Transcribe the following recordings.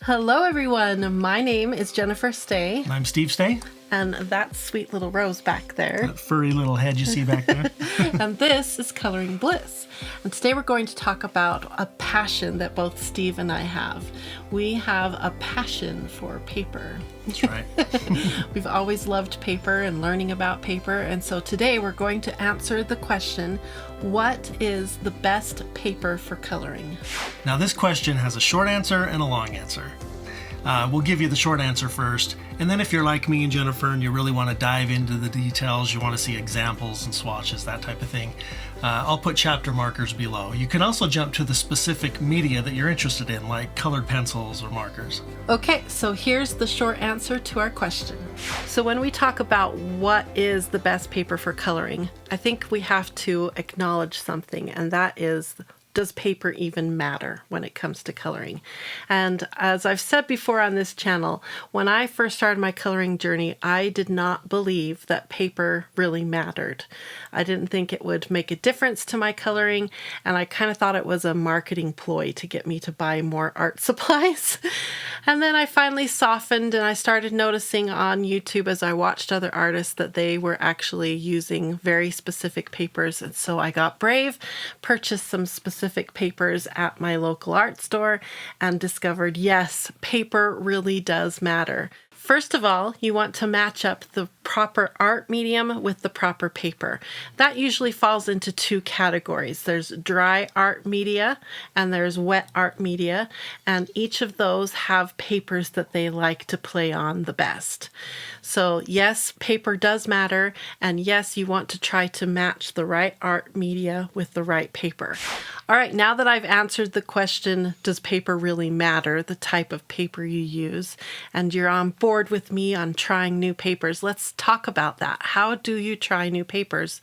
Hello everyone, my name is Jennifer Stay. I'm Steve Stay. And that sweet little Rose back there. That furry little head you see back there. And this is Coloring Bliss. And today we're going to talk about a passion that both Steve and I have. We have a passion for paper. That's right. We've always loved paper and learning about paper. And so today we're going to answer the question, what is the best paper for coloring? Now this question has a short answer and a long answer. We'll give you the short answer first, and then if you're like me and Jennifer and you really want to dive into the details, you want to see examples and swatches, that type of thing, I'll put chapter markers below. You can also jump to the specific media that you're interested in, like colored pencils or markers. Okay, so here's the short answer to our question. So when we talk about what is the best paper for coloring, I think we have to acknowledge something, and that is, does paper even matter when it comes to coloring? And as I've said before on this channel, when I first started my coloring journey, I did not believe that paper really mattered. I didn't think it would make a difference to my coloring, and I kind of thought it was a marketing ploy to get me to buy more art supplies. And then I finally softened, and I started noticing on YouTube as I watched other artists that they were actually using very specific papers. And so I got brave, purchased some specific papers at my local art store, and discovered, yes, paper really does matter. First of all, you want to match up the proper art medium with the proper paper. That usually falls into two categories. There's dry art media and there's wet art media, and each of those have papers that they like to play on the best. So yes, paper does matter, and yes, you want to try to match the right art media with the right paper. All right, now that I've answered the question, does paper really matter, the type of paper you use, and you're on board with me on trying new papers, let's talk about that. How do you try new papers?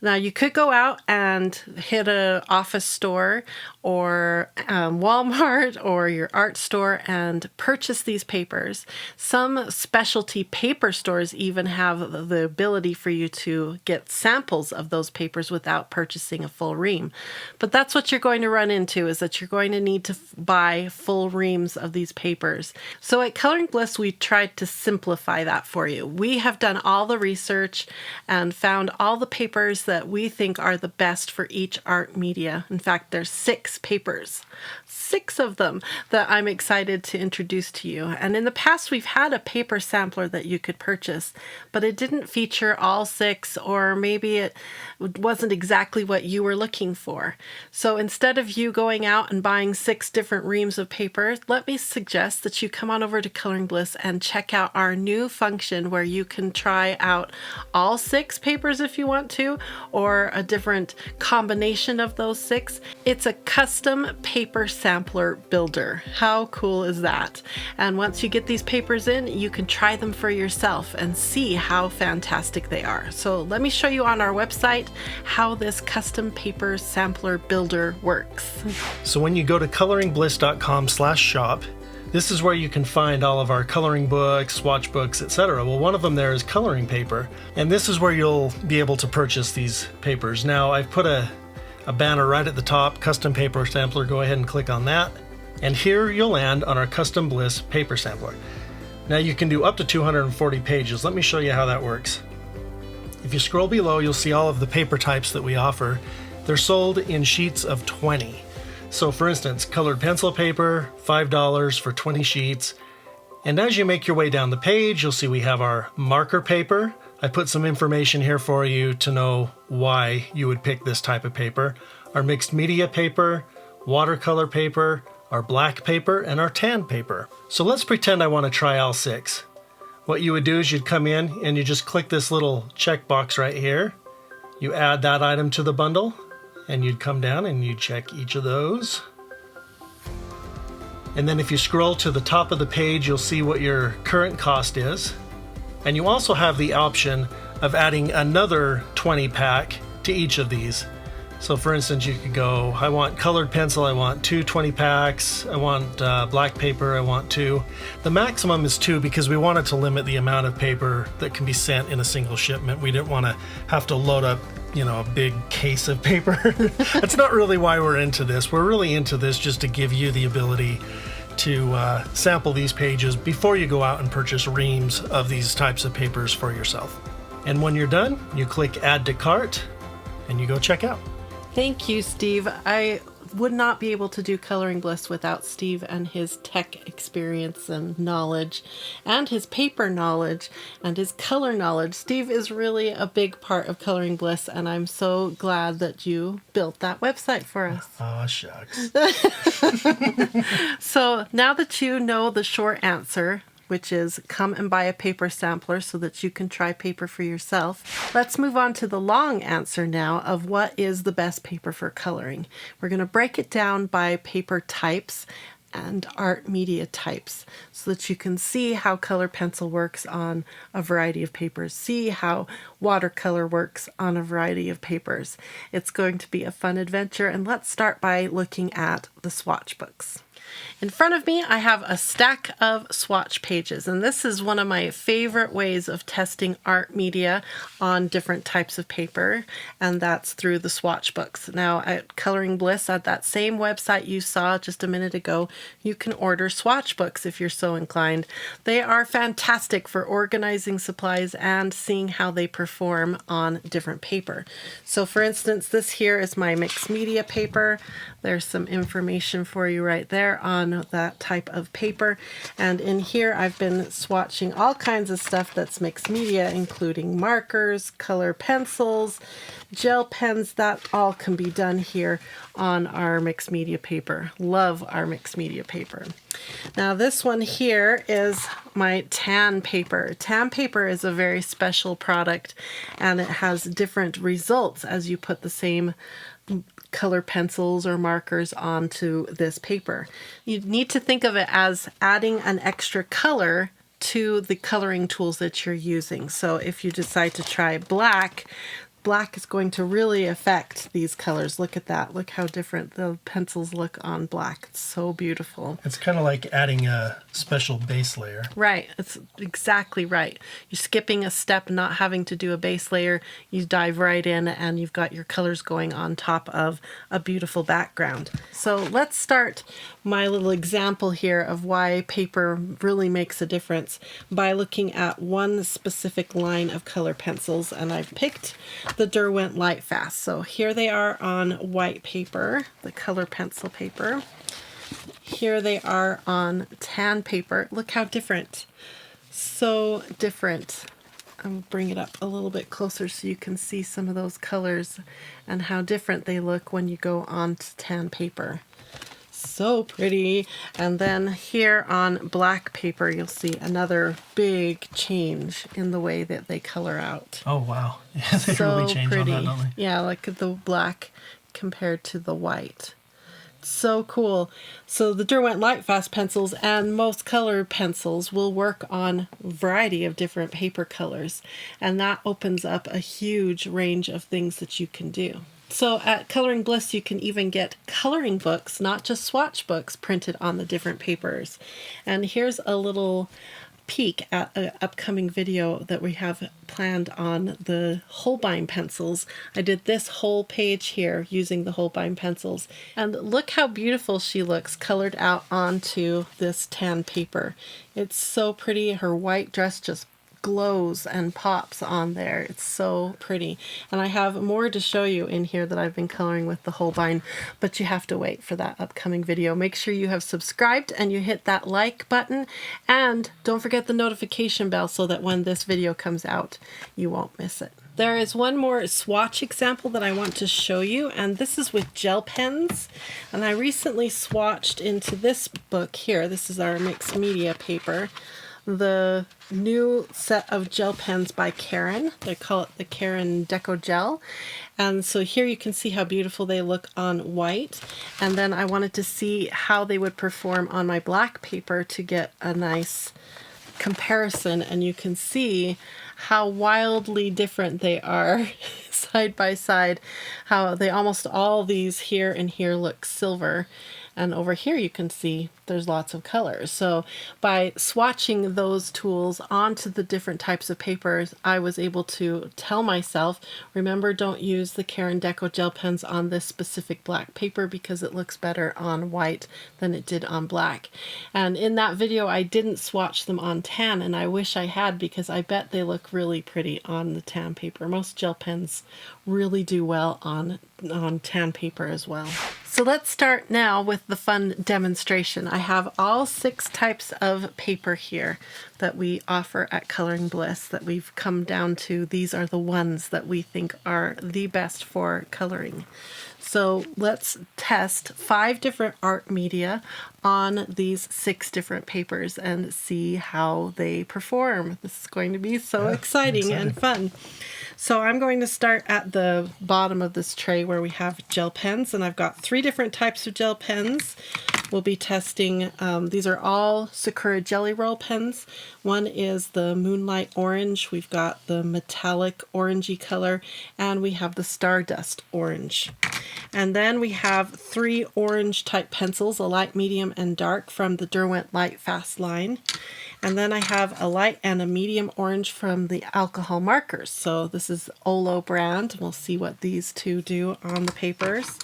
Now, you could go out and hit an office store or Walmart or your art store and purchase these papers. Some specialty paper stores even have the ability for you to get samples of those papers without purchasing a full ream. But that's what you're going to run into, is that you're going to need to buy full reams of these papers. So at Coloring Bliss, we tried to simplify that for you. We have done all the research and found all the papers that we think are the best for each art media. In fact, there's 6 papers, 6 of them that I'm excited to introduce to you. And in the past, we've had a paper sampler that you could purchase, but it didn't feature all 6, or maybe it wasn't exactly what you were looking for. So instead of you going out and buying 6 different reams of paper, let me suggest that you come on over to Coloring Bliss and check out our new function where you can try out all 6 papers if you want to, or a different combination of those 6. It's a custom paper sampler builder. How cool is that? And once you get these papers in, you can try them for yourself and see how fantastic they are. So let me show you on our website how this custom paper sampler builder works. So when you go to coloringbliss.com/shop, this is where you can find all of our coloring books, swatch books, etc. Well, one of them there is coloring paper, and this is where you'll be able to purchase these papers. Now, I've put a banner right at the top, Custom Paper Sampler. Go ahead and click on that, and here you'll land on our Custom Bliss Paper Sampler. Now, you can do up to 240 pages. Let me show you how that works. If you scroll below, you'll see all of the paper types that we offer. They're sold in sheets of 20. So for instance, colored pencil paper, $5 for 20 sheets. And as you make your way down the page, you'll see we have our marker paper. I put some information here for you to know why you would pick this type of paper. Our mixed media paper, watercolor paper, our black paper, and our tan paper. So let's pretend I want to try all 6. What you would do is you'd come in and you just click this little checkbox right here. You add that item to the bundle, and you'd come down and you'd check each of those. And then if you scroll to the top of the page, you'll see what your current cost is. And you also have the option of adding another 20 pack to each of these. So for instance, you could go, I want colored pencil, I want 2 20 packs, I want black paper, I want 2. The maximum is 2 because we wanted to limit the amount of paper that can be sent in a single shipment. We didn't want to have to load up, you know, a big case of paper. That's not really why we're into this. We're really into this just to give you the ability to sample these pages before you go out and purchase reams of these types of papers for yourself. And when you're done, you click Add to Cart and you go check out. Thank you, Steve. I would not be able to do Coloring Bliss without Steve and his tech experience and knowledge, and his paper knowledge, and his color knowledge. Steve is really a big part of Coloring Bliss, and I'm so glad that you built that website for us. Aw, shucks. So now that you know the short answer, which is come and buy a paper sampler so that you can try paper for yourself. Let's move on to the long answer now of what is the best paper for coloring. We're going to break it down by paper types and art media types so that you can see how color pencil works on a variety of papers, see how watercolor works on a variety of papers. It's going to be a fun adventure, and let's start by looking at the swatch books. In front of me, I have a stack of swatch pages, and this is one of my favorite ways of testing art media on different types of paper, and that's through the swatch books. Now, at Coloring Bliss, at that same website you saw just a minute ago, you can order swatch books if you're so inclined. They are fantastic for organizing supplies and seeing how they perform on different paper. So, for instance, this here is my mixed media paper. There's some information for you right there on that type of paper. And in here, I've been swatching all kinds of stuff that's mixed media, including markers, color pencils, gel pens. That all can be done here on our mixed media paper. Love our mixed media paper. Now this one here is my tan paper. Tan paper is a very special product, and it has different results as you put the same color pencils or markers onto this paper. You need to think of it as adding an extra color to the coloring tools that you're using. So if you decide to try black, black is going to really affect these colors. Look at that. Look how different the pencils look on black. It's so beautiful. It's kind of like adding a special base layer. Right. It's exactly right. You're skipping a step, not having to do a base layer. You dive right in and you've got your colors going on top of a beautiful background. So let's start my little example here of why paper really makes a difference by looking at one specific line of color pencils, and I've picked the Derwent Lightfast. So here they are on white paper, the color pencil paper. Here they are on tan paper. Look how different. So different. I'll bring it up a little bit closer so you can see some of those colors and how different they look when you go onto tan paper. So pretty. And then here on black paper, you'll see another big change in the way that they color out. Oh, wow. Yeah, they So really change pretty. on that, don't they? Yeah, like the black compared to the white. So cool. So the Derwent Lightfast pencils and most color pencils will work on a variety of different paper colors, and that opens up a huge range of things that you can do. So at Coloring Bliss, you can even get coloring books, not just swatch books, printed on the different papers. And here's a little peek at an upcoming video that we have planned on the Holbein pencils. I did this whole page here using the Holbein pencils, and look how beautiful she looks colored out onto this tan paper. It's so pretty. Her white dress just glows and pops on there. It's so pretty. And I have more to show you in here that I've been coloring with the Holbein, but you have to wait for that upcoming video. Make sure you have subscribed and you hit that like button, and don't forget the notification bell so that when this video comes out, you won't miss it. There is one more swatch example that I want to show you, and this is with gel pens. And I recently swatched into this book here. This is our mixed media paper. The new set of gel pens by Karen. They call it the Karen Deco Gel. And so here you can see how beautiful they look on white. And then I wanted to see how they would perform on my black paper to get a nice comparison. And you can see how wildly different they are side by side. How they almost all these here and here look silver. And over here you can see there's lots of colors. So by swatching those tools onto the different types of papers, I was able to tell myself, remember, don't use the Caran Deco gel pens on this specific black paper because it looks better on white than it did on black. And in that video I didn't swatch them on tan, and I wish I had, because I bet they look really pretty on the tan paper. Most gel pens really do well on tan paper as well. So let's start now with the fun demonstration. I have all 6 types of paper here that we offer at Coloring Bliss that we've come down to. These are the ones that we think are the best for coloring. So let's test 5 different art media on these 6 different papers and see how they perform. This is going to be so exciting and fun. So I'm going to start at the bottom of this tray where we have gel pens, and I've got 3 different types of gel pens. We'll be testing, these are all Sakura Jelly Roll pens. One is the Moonlight Orange, we've got the Metallic Orangey color, and we have the Stardust Orange. And then we have 3 orange type pencils, a light, medium, and dark from the Derwent Lightfast line. And then I have a light and a medium orange from the alcohol markers. So this is Olo brand. We'll see what these 2 do on the papers.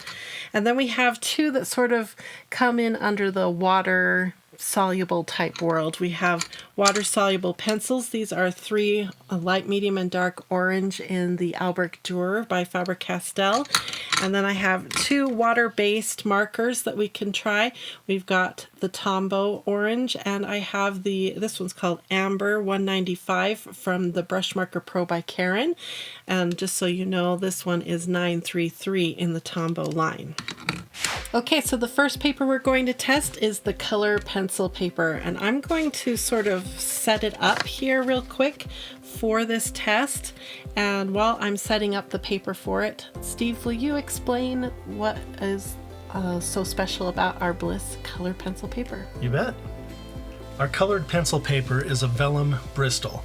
And then we have 2 that sort of come in under the water soluble type world. We have water soluble pencils. These are 3, a light, medium, and dark orange in the Albrecht Dürer by Faber-Castell. And then I have 2 water-based markers that we can try. We've got the Tombow orange, and I have this one's called Amber 195 from the Brush Marker Pro by Caran. And just so you know, this one is 933 in the Tombow line. Okay, so the first paper we're going to test is the color pencil paper, and I'm going to sort of set it up here real quick for this test. And while I'm setting up the paper for it, Steve, will you explain what is so special about our Bliss color pencil paper? You bet. Our colored pencil paper is a vellum Bristol.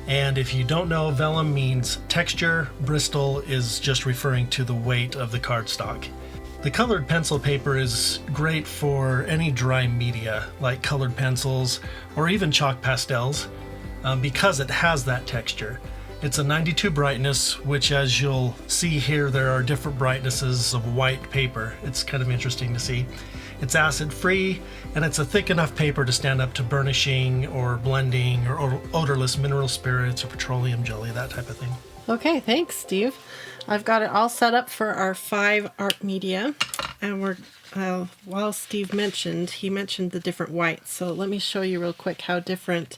And if you don't know, vellum means texture. Bristol is just referring to the weight of the cardstock. The colored pencil paper is great for any dry media like colored pencils or even chalk pastels because it has that texture. It's a 92 brightness, which, as you'll see here, there are different brightnesses of white paper. It's kind of interesting to see. It's acid free, and it's a thick enough paper to stand up to burnishing or blending or odorless mineral spirits or petroleum jelly, that type of thing. Okay, thanks, Steve. I've got it all set up for our 5 art media, and we're while Steve mentioned, he mentioned the different whites. So let me show you real quick how different.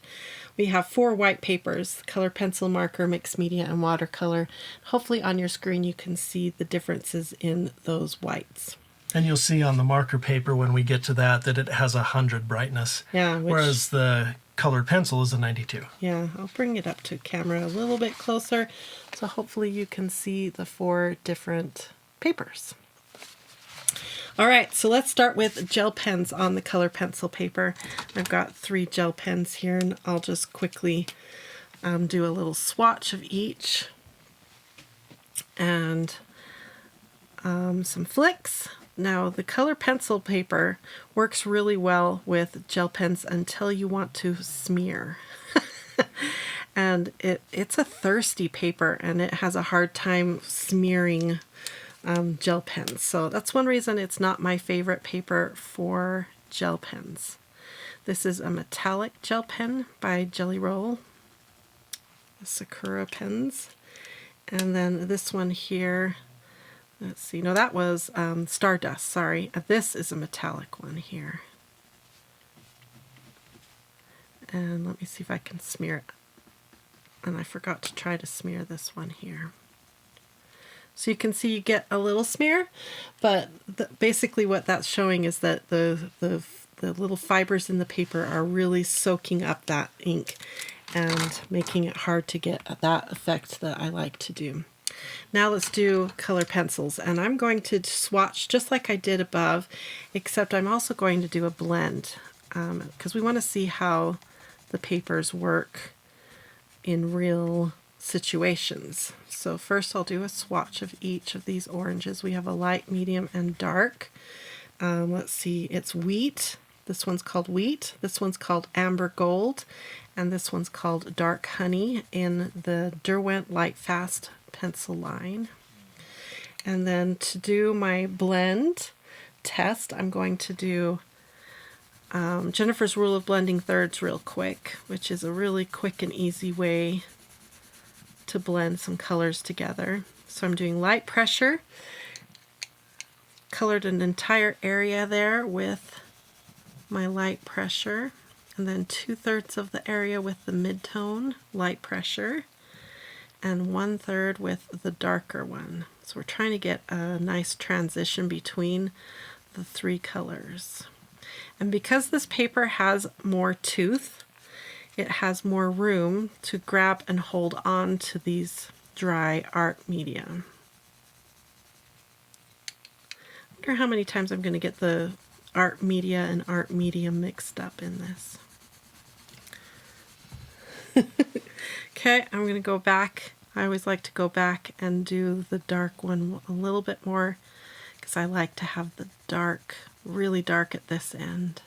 We have 4 white papers: color pencil, marker, mixed media, and watercolor. Hopefully on your screen you can see the differences in those whites. And you'll see on the marker paper when we get to that it has 100 brightness. Yeah. Whereas the colored pencil is a 92. Yeah, I'll bring it up to camera a little bit closer, so hopefully you can see the 4 different papers. All right, so let's start with gel pens on the color pencil paper. I've got 3 gel pens here, and I'll just quickly do a little swatch of each. And some flicks. Now, the color pencil paper works really well with gel pens until you want to smear. And it's a thirsty paper, and it has a hard time smearing gel pens. So that's one reason it's not my favorite paper for gel pens. This is a metallic gel pen by Jelly Roll, the Sakura pens. And then this one here, let's see, no, that was Stardust, sorry. This is a metallic one here. And let me see if I can smear it. And I forgot to try to smear this one here. So you can see you get a little smear, but basically what that's showing is that the little fibers in the paper are really soaking up that ink and making it hard to get that effect that I like to do. Now let's do color pencils, and I'm going to swatch just like I did above, except I'm also going to do a blend because we want to see how the papers work in real situations. So first I'll do a swatch of each of these oranges. We have a light, medium, and dark. let's see, it's wheat. This one's called wheat. This one's called amber gold. And this one's called dark honey in the Derwent Lightfast pencil line. And then to do my blend test, I'm going to do Jennifer's rule of blending thirds real quick, which is a really quick and easy way to blend some colors together. So I'm doing light pressure, colored an entire area there with my light pressure, and then 2/3 of the area with the mid-tone light pressure, and 1/3 with the darker one. So we're trying to get a nice transition between the three colors. And because this paper has more tooth, it has more room to grab and hold on to these dry art media. I wonder how many times I'm going to get the art media and art medium mixed up in this. Okay, I'm going to go back. I always like to go back and do the dark one a little bit more because I like to have the dark, really dark at this end.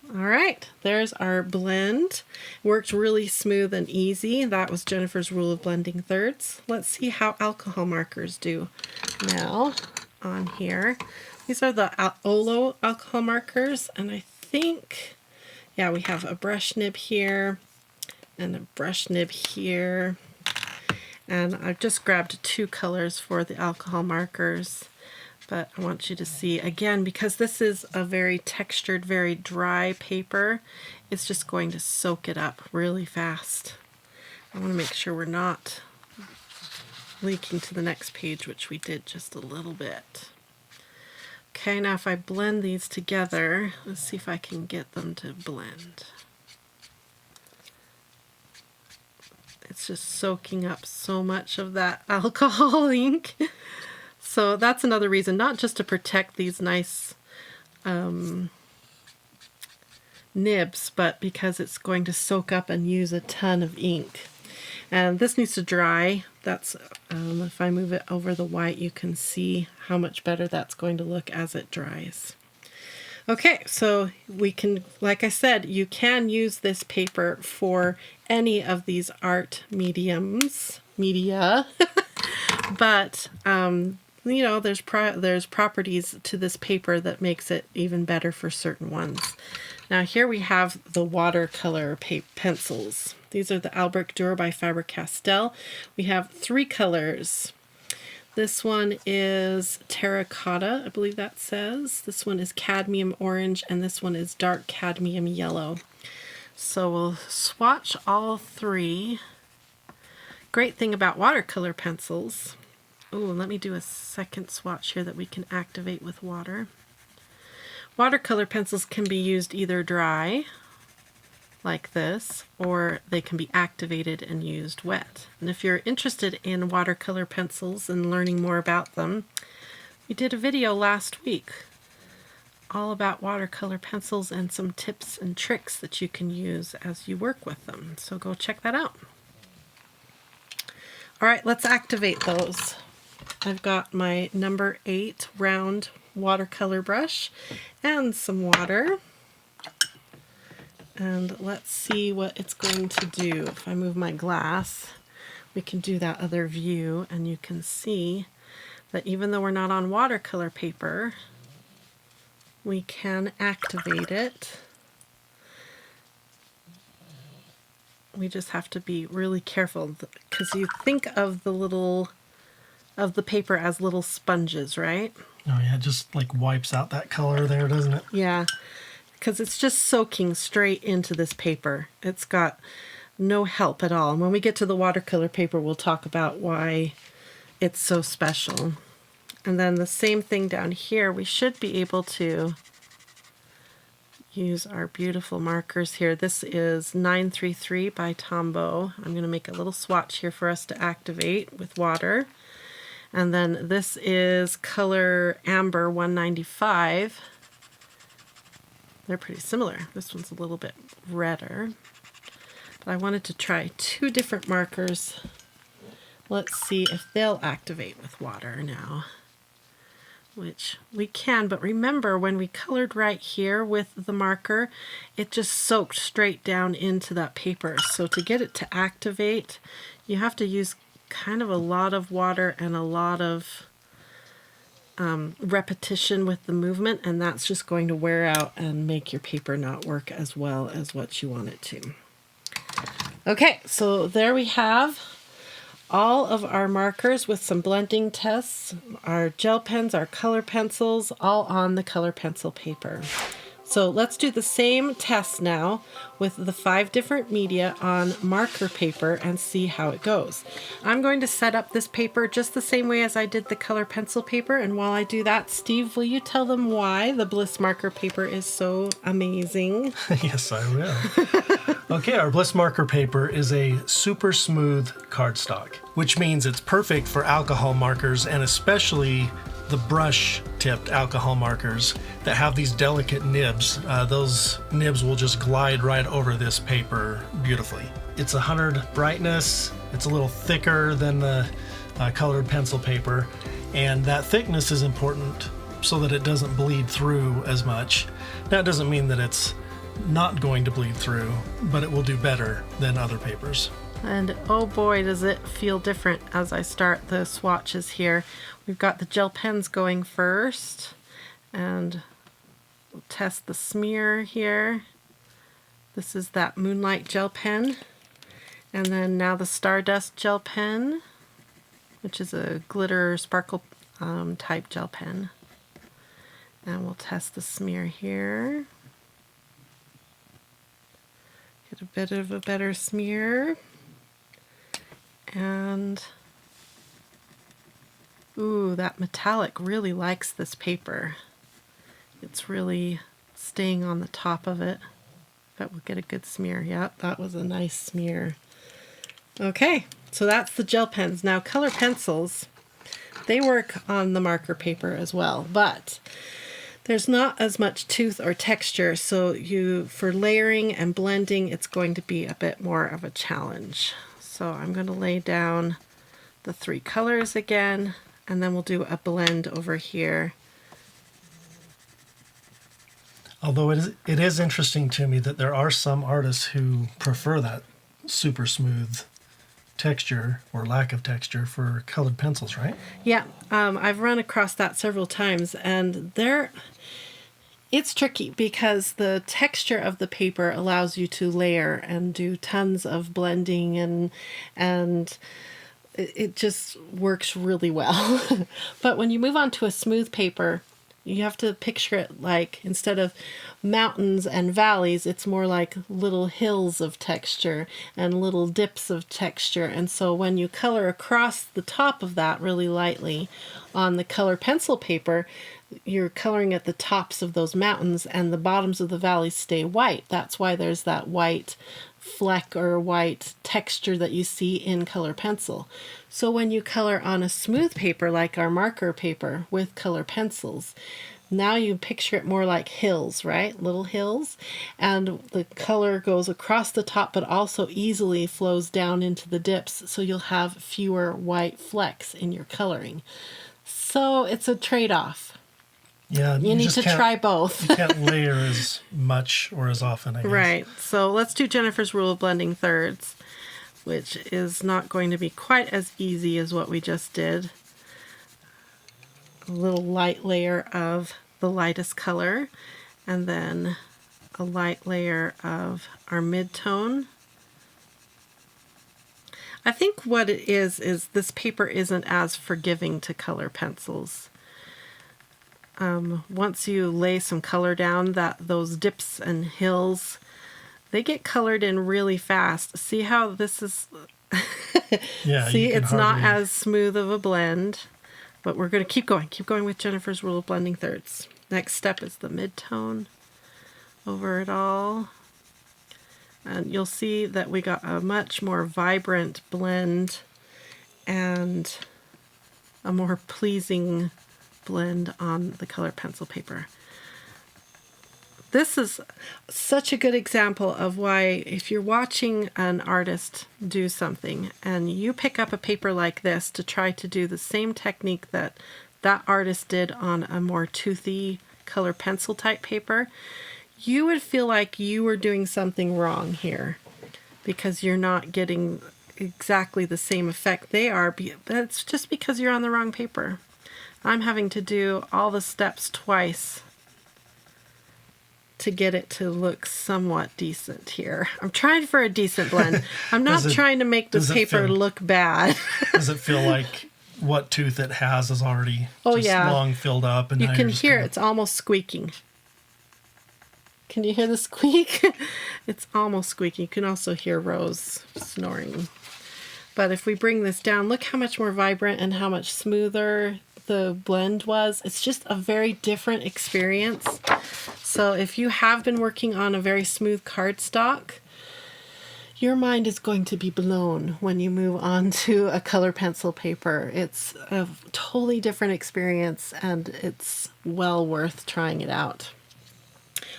All right, there's our blend. Worked really smooth and easy. That was Jennifer's rule of blending thirds. Let's see how alcohol markers do now on here. These are the Olo alcohol markers, and I think, yeah, we have a brush nib here and a brush nib here. And I've just grabbed 2 colors for the alcohol markers. But I want you to see, again, because this is a very textured, very dry paper, it's just going to soak it up really fast. I want to make sure we're not leaking to the next page, which we did just a little bit. Okay, now if I blend these together, let's see if I can get them to blend. It's just soaking up so much of that alcohol ink. So that's another reason, not just to protect these nice nibs, but because it's going to soak up and use a ton of ink. And this needs to dry. That's if I move it over the white, you can see how much better that's going to look as it dries. Okay, so we can, like I said, you can use this paper for any of these art media, but you know, there's properties to this paper that makes it even better for certain ones. Now here we have the watercolor pencils. These are the Albrecht Dürer by Faber-Castell. We have 3 colors. This one is terracotta, I believe that says. This one is cadmium orange, and this one is dark cadmium yellow. So we'll swatch all 3. Great thing about watercolor pencils. Oh, let me do a second swatch here that we can activate with water. Watercolor pencils can be used either dry, like this, or they can be activated and used wet. And if you're interested in watercolor pencils and learning more about them, we did a video last week all about watercolor pencils and some tips and tricks that you can use as you work with them. So go check that out. All right, let's activate those. I've got my number 8 round watercolor brush and some water. And let's see what it's going to do. If I move my glass, we can do that other view, and you can see that even though we're not on watercolor paper, we can activate it. We just have to be really careful because you think of the paper as little sponges, right? Oh yeah, it just like wipes out that color there, doesn't it? Yeah, because it's just soaking straight into this paper. It's got no help at all. And when we get to the watercolor paper, we'll talk about why it's so special. And then the same thing down here, we should be able to use our beautiful markers here. This is 933 by Tombow. I'm going to make a little swatch here for us to activate with water. And then this is color Amber 195. They're pretty similar. This one's a little bit redder. But I wanted to try 2 different markers. Let's see if they'll activate with water now. which we can, but remember when we colored right here with the marker, it just soaked straight down into that paper. So to get it to activate, you have to use kind of a lot of water and a lot of repetition with the movement, and that's just going to wear out and make your paper not work as well as what you want it to. Okay, so there we have all of our markers with some blending tests, our gel pens, our color pencils, all on the color pencil paper. So let's do the same test now with the 5 different media on marker paper and see how it goes. I'm going to set up this paper just the same way as I did the color pencil paper, and while I do that, Steve, will you tell them why the Bliss marker paper is so amazing? Yes, I will. Okay, our Bliss marker paper is a super smooth cardstock, which means it's perfect for alcohol markers, and especially the brush-tipped alcohol markers that have these delicate nibs. Those nibs will just glide right over this paper beautifully. It's 100 brightness. It's a little thicker than the colored pencil paper, and that thickness is important so that it doesn't bleed through as much. Now, it doesn't mean that it's not going to bleed through, but it will do better than other papers. And oh boy, does it feel different as I start the swatches here. We've got the gel pens going first, and we'll test the smear here. This is that Moonlight gel pen. And then now the Stardust gel pen, which is a glitter sparkle type gel pen. And we'll test the smear here. Get a bit of a better smear. And ooh, that metallic really likes this paper. It's really staying on the top of it. But we'll get a good smear. Yep, that was a nice smear. Okay, so that's the gel pens. Now color pencils, they work on the marker paper as well, but there's not as much tooth or texture, so for layering and blending, it's going to be a bit more of a challenge. So I'm going to lay down the 3 colors again, and then we'll do a blend over here. Although it is interesting to me that there are some artists who prefer that super smooth texture or lack of texture for colored pencils, right? Yeah, I've run across that several times, and it's tricky because the texture of the paper allows you to layer and do tons of blending, and it just works really well. But when you move on to a smooth paper, you have to picture it like, instead of mountains and valleys, it's more like little hills of texture and little dips of texture. And so when you color across the top of that really lightly on the color pencil paper, you're coloring at the tops of those mountains, and the bottoms of the valleys stay white. That's why there's that white fleck or white texture that you see in color pencil. So when you color on a smooth paper like our marker paper with color pencils, now you picture it more like hills, right? Little hills. And the color goes across the top but also easily flows down into the dips, so you'll have fewer white flecks in your coloring. So it's a trade-off. Yeah, you need to try both. You can't layer as much or as often, I guess. Right. So let's do Jennifer's rule of blending thirds, which is not going to be quite as easy as what we just did. A little light layer of the lightest color, and then a light layer of our mid-tone. I think what it is this paper isn't as forgiving to color pencils. Once you lay some color down, those dips and hills, they get colored in really fast. See how this is? Yeah. See, it's not as smooth of a blend, but we're going to keep going with Jennifer's rule of blending thirds. Next step is the mid-tone over it all. And you'll see that we got a much more vibrant blend and a more pleasing blend on the color pencil paper. This is such a good example of why, if you're watching an artist do something and you pick up a paper like this to try to do the same technique that that artist did on a more toothy color pencil type paper, you would feel like you were doing something wrong here because you're not getting exactly the same effect they are, but it's just because you're on the wrong paper. I'm having to do all the steps twice to get it to look somewhat decent here. I'm trying for a decent blend. I'm not trying to make this paper look bad. Does it feel like what tooth it has is already long filled up? And you can hear it's almost squeaking. Can you hear the squeak? It's almost squeaking. You can also hear Rose snoring. But if we bring this down, look how much more vibrant and how much smoother the blend was. It's just a very different experience. So if you have been working on a very smooth cardstock, your mind is going to be blown when you move on to a color pencil paper. It's a totally different experience, and it's well worth trying it out.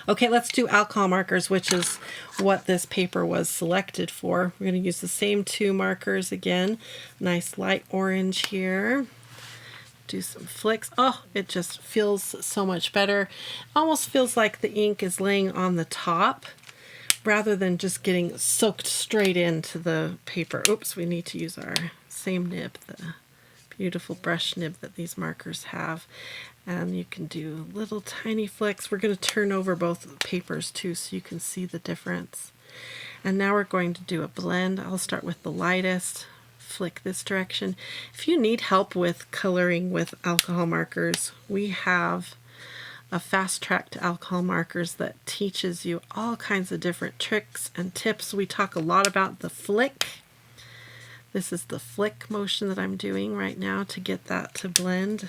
Okay, let's do alcohol markers, which is what this paper was selected for. We're going to use the same 2 markers again. Nice light orange here. Do some flicks. Oh, it just feels so much better. Almost feels like the ink is laying on the top rather than just getting soaked straight into the paper. Oops, we need to use our same nib, the beautiful brush nib that these markers have. And you can do little tiny flicks. We're going to turn over both papers too so you can see the difference. And now we're going to do a blend. I'll start with the lightest. Flick this direction. If you need help with coloring with alcohol markers, we have a fast-tracked alcohol markers that teaches you all kinds of different tricks and tips. We talk a lot about the flick. This is the flick motion that I'm doing right now to get that to blend.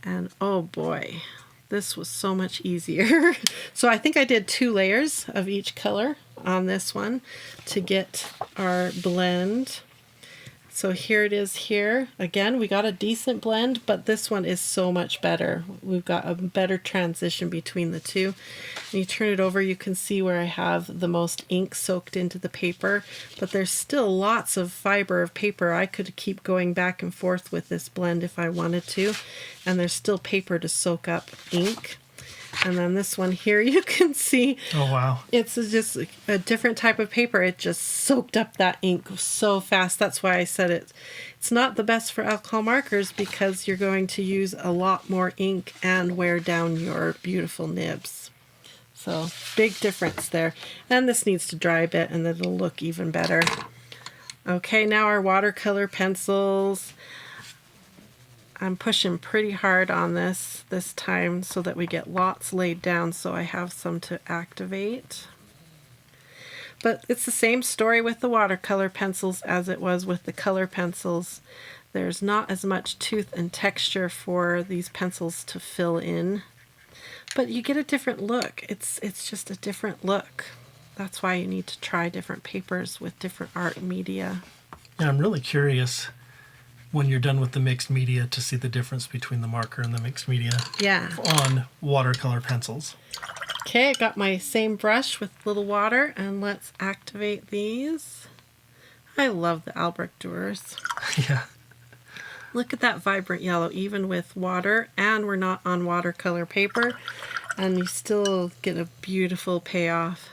And oh boy, this was so much easier. So I think I did 2 layers of each color on this one to get our blend. So here it is here. Again, we got a decent blend, but this one is so much better. We've got a better transition between the two. When you turn it over, you can see where I have the most ink soaked into the paper, but there's still lots of fiber of paper. I could keep going back and forth with this blend if I wanted to, and there's still paper to soak up ink. And then this one here, you can see, oh wow, it's just a different type of paper. It just soaked up that ink so fast. That's why I said it's not the best for alcohol markers, because you're going to use a lot more ink and wear down your beautiful nibs. So big difference there. And this needs to dry a bit and then it'll look even better. Okay, now our watercolor pencils. I'm pushing pretty hard on this time so that we get lots laid down, so I have some to activate. But it's the same story with the watercolor pencils as it was with the color pencils. There's not as much tooth and texture for these pencils to fill in, but you get a different look. It's just a different look. That's why you need to try different papers with different art media. Yeah, I'm really curious when you're done with the mixed media to see the difference between the marker and the mixed media on watercolor pencils. Okay, I got my same brush with a little water, and let's activate these. I love the Albrecht Dürers. Yeah. Look at that vibrant yellow, even with water, and we're not on watercolor paper, and you still get a beautiful payoff.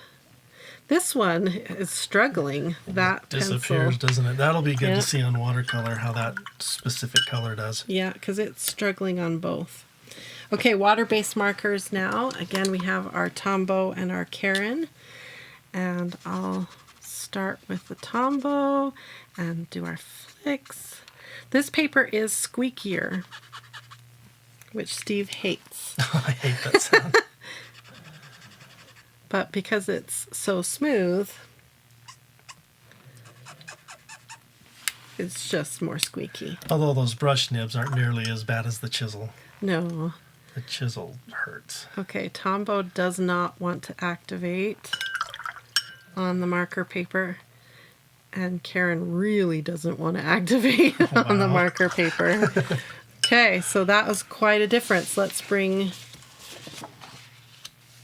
This one is struggling. That disappears, pencil. doesn't it? That'll be good to see on watercolor how that specific color does. Yeah, because it's struggling on both. Okay, water-based markers now. Again, we have our Tombow and our Karen. And I'll start with the Tombow and do our flicks. This paper is squeakier, which Steve hates. I hate that sound. But because it's so smooth, it's just more squeaky. Although those brush nibs aren't nearly as bad as the chisel. No. The chisel hurts. Okay, Tombow does not want to activate on the marker paper, and Karen really doesn't want to activate on the marker paper. Okay, so that was quite a difference. Let's bring...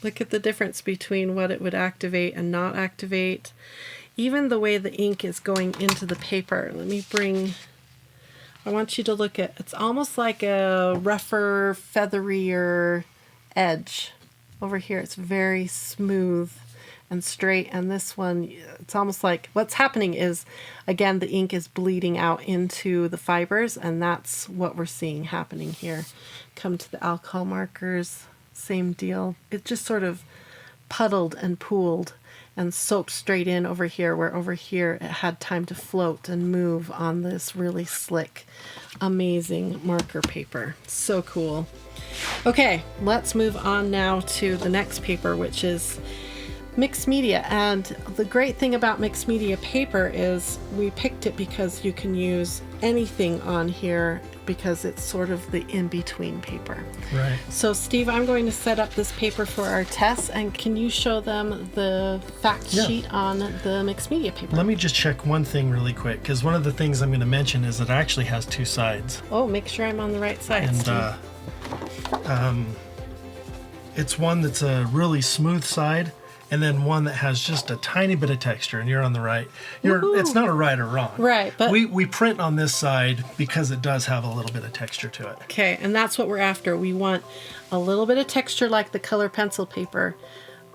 Look at the difference between what it would activate and not activate. Even the way the ink is going into the paper. Let me bring I want you to look at, it's almost like a rougher, featherier edge. Over here, it's very smooth and straight, and this one, it's almost like what's happening is, again, the ink is bleeding out into the fibers, and that's what we're seeing happening here. Come to the alcohol markers, same deal. It just sort of puddled and pooled and soaked straight in over here, where over here it had time to float and move on this really slick, amazing marker paper. So cool. Okay, let's move on now to the next paper, which is mixed media. And the great thing about mixed media paper is we picked it because you can use anything on here, because it's sort of the in-between paper. Right. So Steve, I'm going to set up this paper for our tests, and can you show them the fact sheet on the mixed media paper? Let me just check one thing really quick, because one of the things I'm going to mention is it actually has two sides. Oh, make sure I'm on the right side, And Steve. it's one that's a really smooth side, and then one that has just a tiny bit of texture, and you're on the right. It's not a right or wrong. Right, but we print on this side because it does have a little bit of texture to it. okay, and that's what we're after. We want a little bit of texture like the color pencil paper,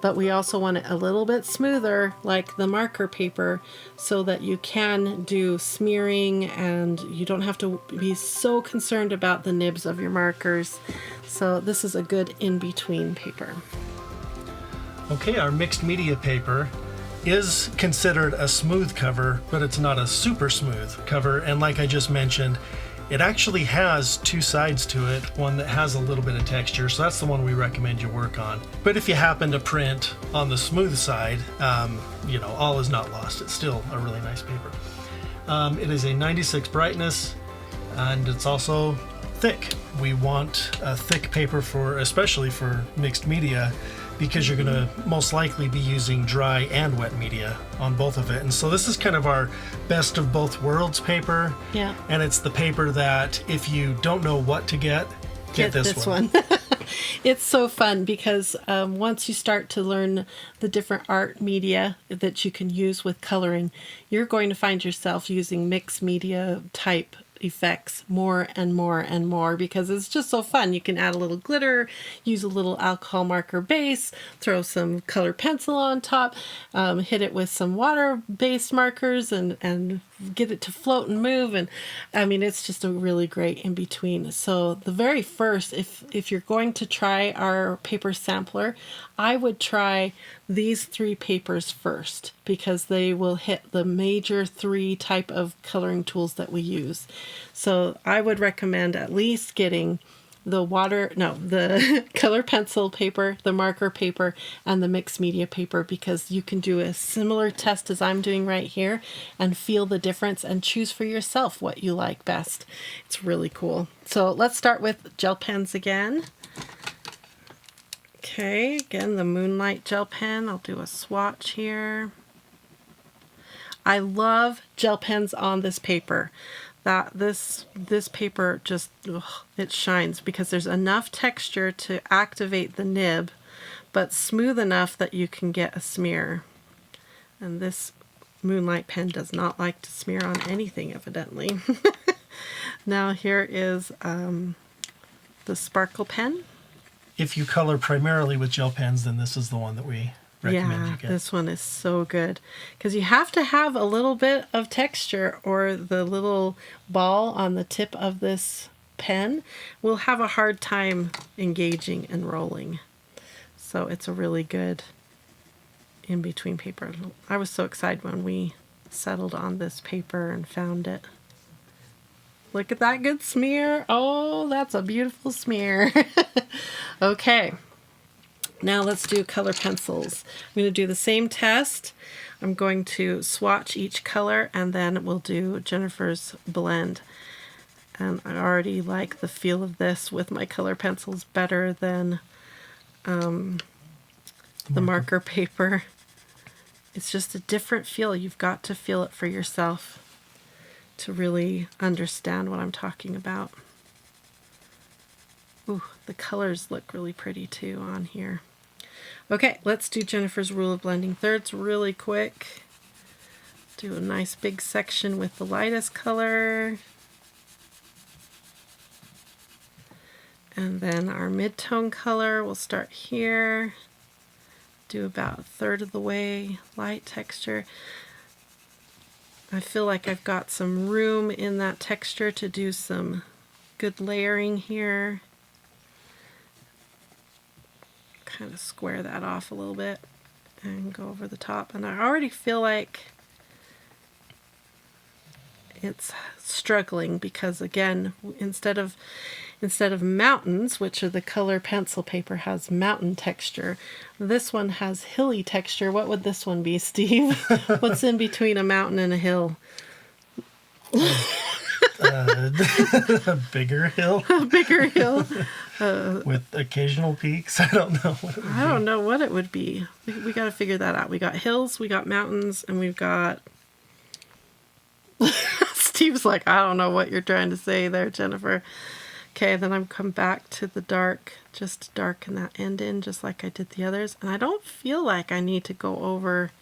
but we also want it a little bit smoother like the marker paper, so that you can do smearing and you don't have to be so concerned about the nibs of your markers. So this is a good in-between paper. Okay, our mixed media paper is considered a smooth cover, but it's not a super smooth cover. And like I just mentioned, it actually has two sides to it, one that has a little bit of texture, so that's the one we recommend you work on. But if you happen to print on the smooth side, all is not lost. It's still a really nice paper. It is a 96 brightness, and it's also thick. We want a thick paper especially for mixed media, because you're going to most likely be using dry and wet media on both of it. And so this is kind of our best of both worlds paper. Yeah. And it's the paper that if you don't know what to get this one. It's so fun because once you start to learn the different art media that you can use with coloring, you're going to find yourself using mixed media type effects more and more and more, because it's just so fun. You can add a little glitter, use a little alcohol marker base, throw some color pencil on top, hit it with some water-based markers, and get it to float and move. And I mean, it's just a really great in-between. So the very first, if you're going to try our paper sampler, I would try these three papers first, because they will hit the major three type of coloring tools that we use. So I would recommend at least getting the color pencil paper, the marker paper, and the mixed media paper, because you can do a similar test as I'm doing right here and feel the difference and choose for yourself what you like best. It's really cool. So let's start with gel pens again. Okay, again, the Moonlight gel pen. I'll do a swatch here. I love gel pens on this paper. This paper just, it shines, because there's enough texture to activate the nib, but smooth enough that you can get a smear. And this Moonlight pen does not like to smear on anything, evidently. Now here is the Sparkle pen. If you color primarily with gel pens, then this is the one that we recommend you get. This one is so good, because you have to have a little bit of texture, or the little ball on the tip of this pen will have a hard time engaging and rolling. So it's a really good in-between paper. I was so excited when we settled on this paper and found it. Look at that good smear. Oh, that's a beautiful smear. Okay. Now let's do color pencils. I'm going to do the same test. I'm going to swatch each color, and then we'll do Jennifer's blend. And I already like the feel of this with my color pencils better than the marker paper. It's just a different feel. You've got to feel it for yourself to really understand what I'm talking about. Ooh, the colors look really pretty too on here. Okay, let's do Jennifer's rule of blending thirds really quick. Do a nice big section with the lightest color. And then our mid-tone color, we'll start here, do about a third of the way, light texture. I feel like I've got some room in that texture to do some good layering here. Kind of square that off a little bit and go over the top. And I already feel like it's struggling because, again, instead of mountains, which are the color pencil paper has mountain texture, this one has hilly texture. What would this one be, Steve? What's in between a mountain and a hill? A bigger hill. A bigger hill. With occasional peaks. I don't know what it would be. I don't know what it would be. We got to figure that out. We got hills, we got mountains, and we've got... Steve's like, I don't know what you're trying to say there, Jennifer. Okay, then I'm come back to the dark, just to darken that end in, just like I did the others. And I don't feel like I need to go over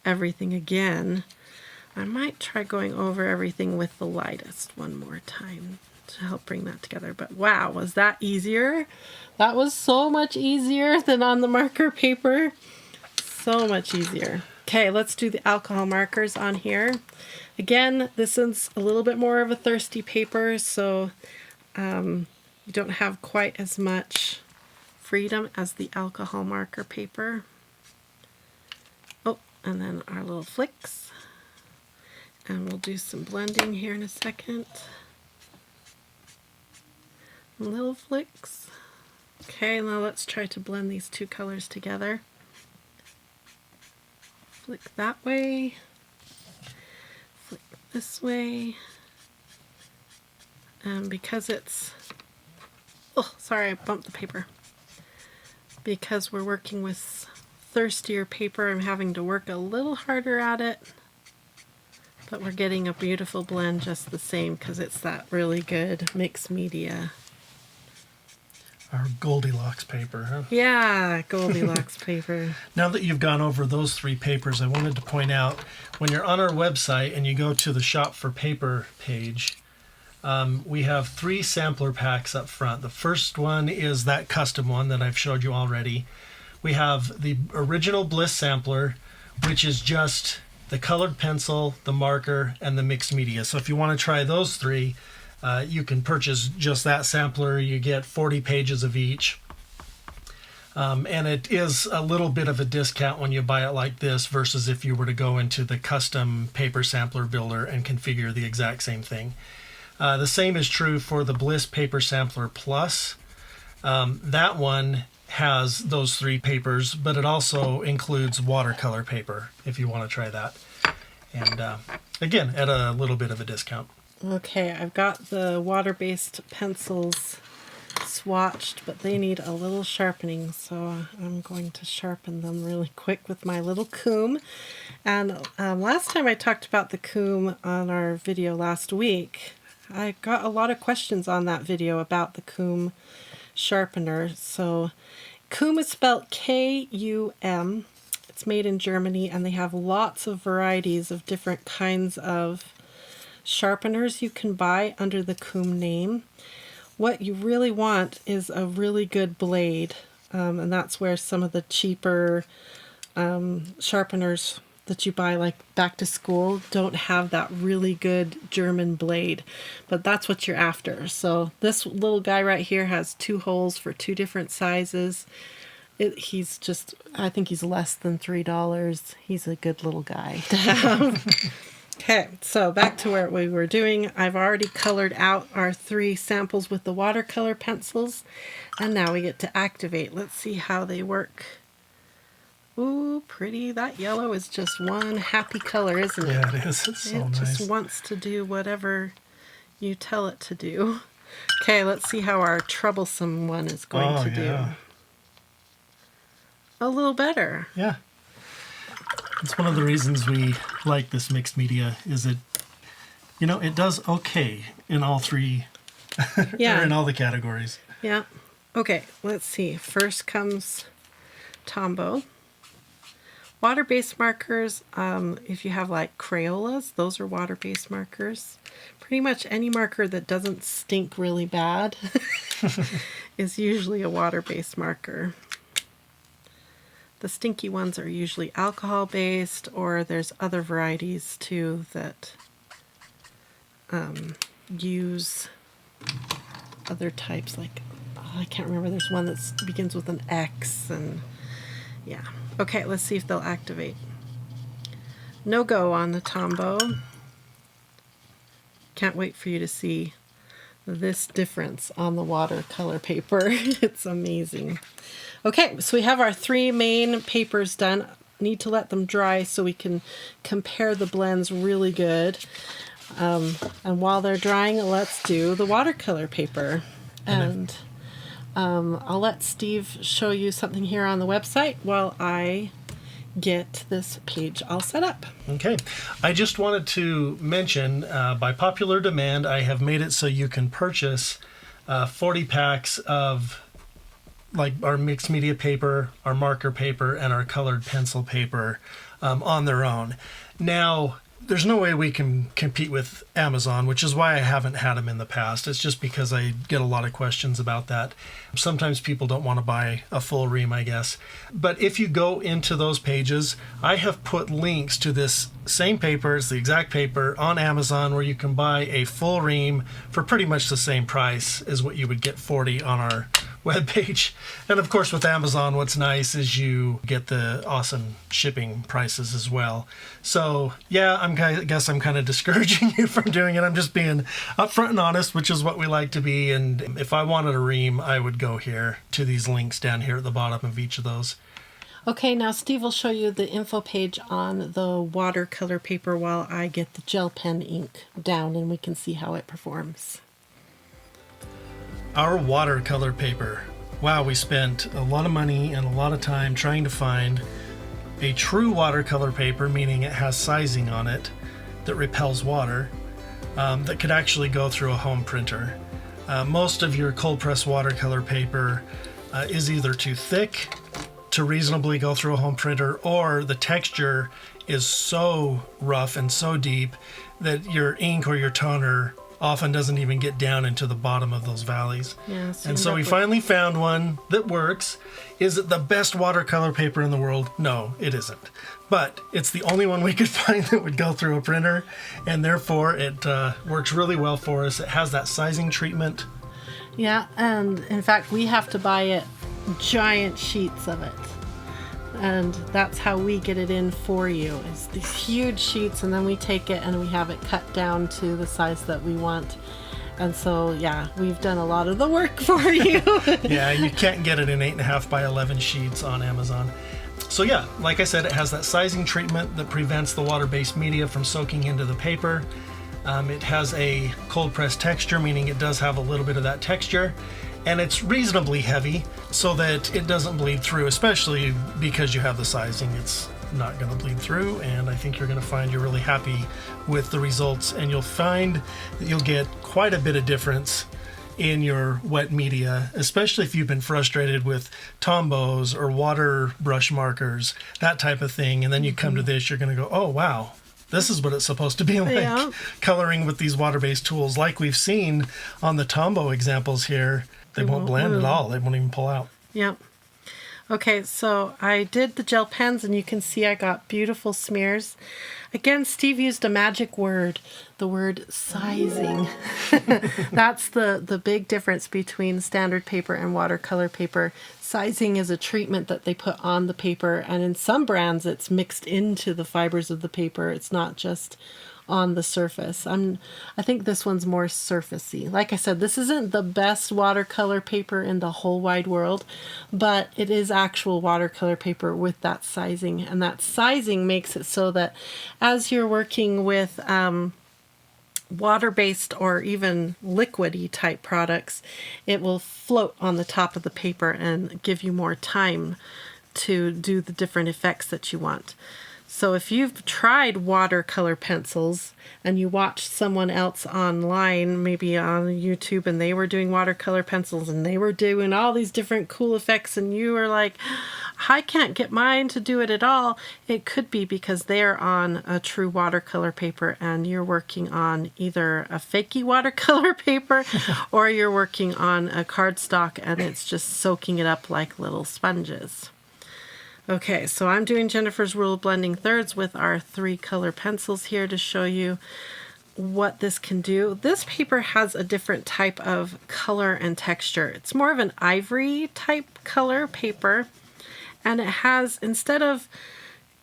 everything again. I might try going over everything with the lightest one more time to help bring that together. But wow, was that easier? That was so much easier than on the marker paper. So much easier. Okay, let's do the alcohol markers on here. Again, this is a little bit more of a thirsty paper, so you don't have quite as much freedom as the alcohol marker paper. Oh, and then our little flicks. And we'll do some blending here in a second. Little flicks. Okay, now let's try to blend these two colors together. Flick that way. Flick this way. And because it's... Oh, sorry, I bumped the paper. Because we're working with thirstier paper, I'm having to work a little harder at it. But we're getting a beautiful blend just the same because it's that really good mixed media. Our Goldilocks paper, huh? Yeah, Goldilocks paper. Now that you've gone over those three papers, I wanted to point out, when you're on our website and you go to the Shop for Paper page, we have 3 sampler packs up front. The first one is that custom one that I've showed you already. We have the original Bliss sampler, which is just the colored pencil, the marker, and the mixed media. So if you want to try those 3, you can purchase just that sampler. You get 40 pages of each. And it is a little bit of a discount when you buy it like this versus if you were to go into the custom paper sampler builder and configure the exact same thing. The same is true for the Bliss Paper Sampler Plus. That one has those 3 papers, but it also includes watercolor paper if you want to try that. And again, at a little bit of a discount. Okay, I've got the water-based pencils swatched, but they need a little sharpening, so I'm going to sharpen them really quick with my little comb. And last time I talked about the comb on our video last week, I got a lot of questions on that video about the comb sharpener. So comb is spelled K-U-M. It's made in Germany, and they have lots of varieties of different kinds of sharpeners you can buy under the comb name. What you really want is a really good blade, and that's where some of the cheaper sharpeners that you buy like back to school don't have that really good German blade, but that's what you're after. So this little guy right here has 2 holes for 2 different sizes. He's just, I think he's less than $3. He's a good little guy to have. Okay, so back to where we were doing. I've already colored out our 3 samples with the watercolor pencils, and now we get to activate. Let's see how they work. Ooh, pretty. That yellow is just one happy color, isn't it? Yeah, it is. It's so nice. It just wants to do whatever you tell it to do. Okay, let's see how our troublesome one is going to do. A little better. Yeah. It's one of the reasons we like this mixed media, is it, it does okay in all 3, yeah. or in all the categories. Yeah. Okay, let's see. First comes Tombow. Water-based markers, if you have like Crayolas, those are water-based markers. Pretty much any marker that doesn't stink really bad is usually a water-based marker. The stinky ones are usually alcohol-based, or there's other varieties too that use other types, like, I can't remember, there's one that begins with an X, and yeah. Okay, let's see if they'll activate. No go on the Tombow. Can't wait for you to see this difference on the watercolor paper. It's amazing. Okay, so we have our 3 main papers done. Need to let them dry so we can compare the blends really good. And while they're drying, let's do the watercolor paper. And I'll let Steve show you something here on the website while I get this page all set up. Okay, I just wanted to mention, by popular demand, I have made it so you can purchase 40 packs of like our mixed media paper, our marker paper, and our colored pencil paper on their own. Now, there's no way we can compete with Amazon, which is why I haven't had them in the past. It's just because I get a lot of questions about that. Sometimes people don't want to buy a full ream, I guess. But if you go into those pages, I have put links to this same paper, it's the exact paper, on Amazon, where you can buy a full ream for pretty much the same price as what you would get 40 on our webpage. And of course, with Amazon, what's nice is you get the awesome shipping prices as well. So yeah, I guess I'm kind of discouraging you from doing it. I'm just being upfront and honest, which is what we like to be. And if I wanted a ream, I would go here to these links down here at the bottom of each of those. Okay, now Steve will show you the info page on the watercolor paper while I get the gel pen ink down and we can see how it performs. Our watercolor paper. Wow, we spent a lot of money and a lot of time trying to find a true watercolor paper, meaning it has sizing on it that repels water, that could actually go through a home printer. Most of your cold press watercolor paper is either too thick to reasonably go through a home printer, or the texture is so rough and so deep that your ink or your toner often doesn't even get down into the bottom of those valleys. Yeah, and so we finally found one that works. Is it the best watercolor paper in the world? No, it isn't. But it's the only one we could find that would go through a printer, and therefore it works really well for us. It has that sizing treatment. Yeah, and in fact, we have to buy it giant sheets of it. And that's how we get it in for you, is these huge sheets, and then we take it and we have it cut down to the size that we want. And so, yeah, we've done a lot of the work for you. Yeah, you can't get it in 8.5 by 11 sheets on Amazon. So yeah, like I said, it has that sizing treatment that prevents the water-based media from soaking into the paper. It has a cold press texture, meaning it does have a little bit of that texture. And it's reasonably heavy so that it doesn't bleed through, especially because you have the sizing. It's not going to bleed through, and I think you're going to find you're really happy with the results, and you'll find that you'll get quite a bit of difference in your wet media, especially if you've been frustrated with Tombows or water brush markers, that type of thing, and then you come to this, you're going to go, oh wow, this is what it's supposed to be like, yeah, coloring with these water-based tools, like we've seen on the Tombow examples here. They won't blend at all. They won't even pull out. Yep. Okay, so I did the gel pens, and you can see I got beautiful smears. Again, Steve used a magic word, the word sizing. That's the big difference between standard paper and watercolor paper. Sizing is a treatment that they put on the paper, and in some brands it's mixed into the fibers of the paper. It's not just on the surface. I think this one's more surfacey. Like I said, this isn't the best watercolor paper in the whole wide world, but it is actual watercolor paper with that sizing, and that sizing makes it so that as you're working with water-based or even liquidy type products, it will float on the top of the paper and give you more time to do the different effects that you want. So if you've tried watercolor pencils and you watched someone else online, maybe on YouTube, and they were doing watercolor pencils and they were doing all these different cool effects, and you were like, I can't get mine to do it at all, it could be because they're on a true watercolor paper and you're working on either a fakey watercolor paper or you're working on a cardstock and it's just soaking it up like little sponges. Okay, so I'm doing Jennifer's Rule of Blending Thirds with our 3 color pencils here to show you what this can do. This paper has a different type of color and texture. It's more of an ivory type color paper, and it has, instead of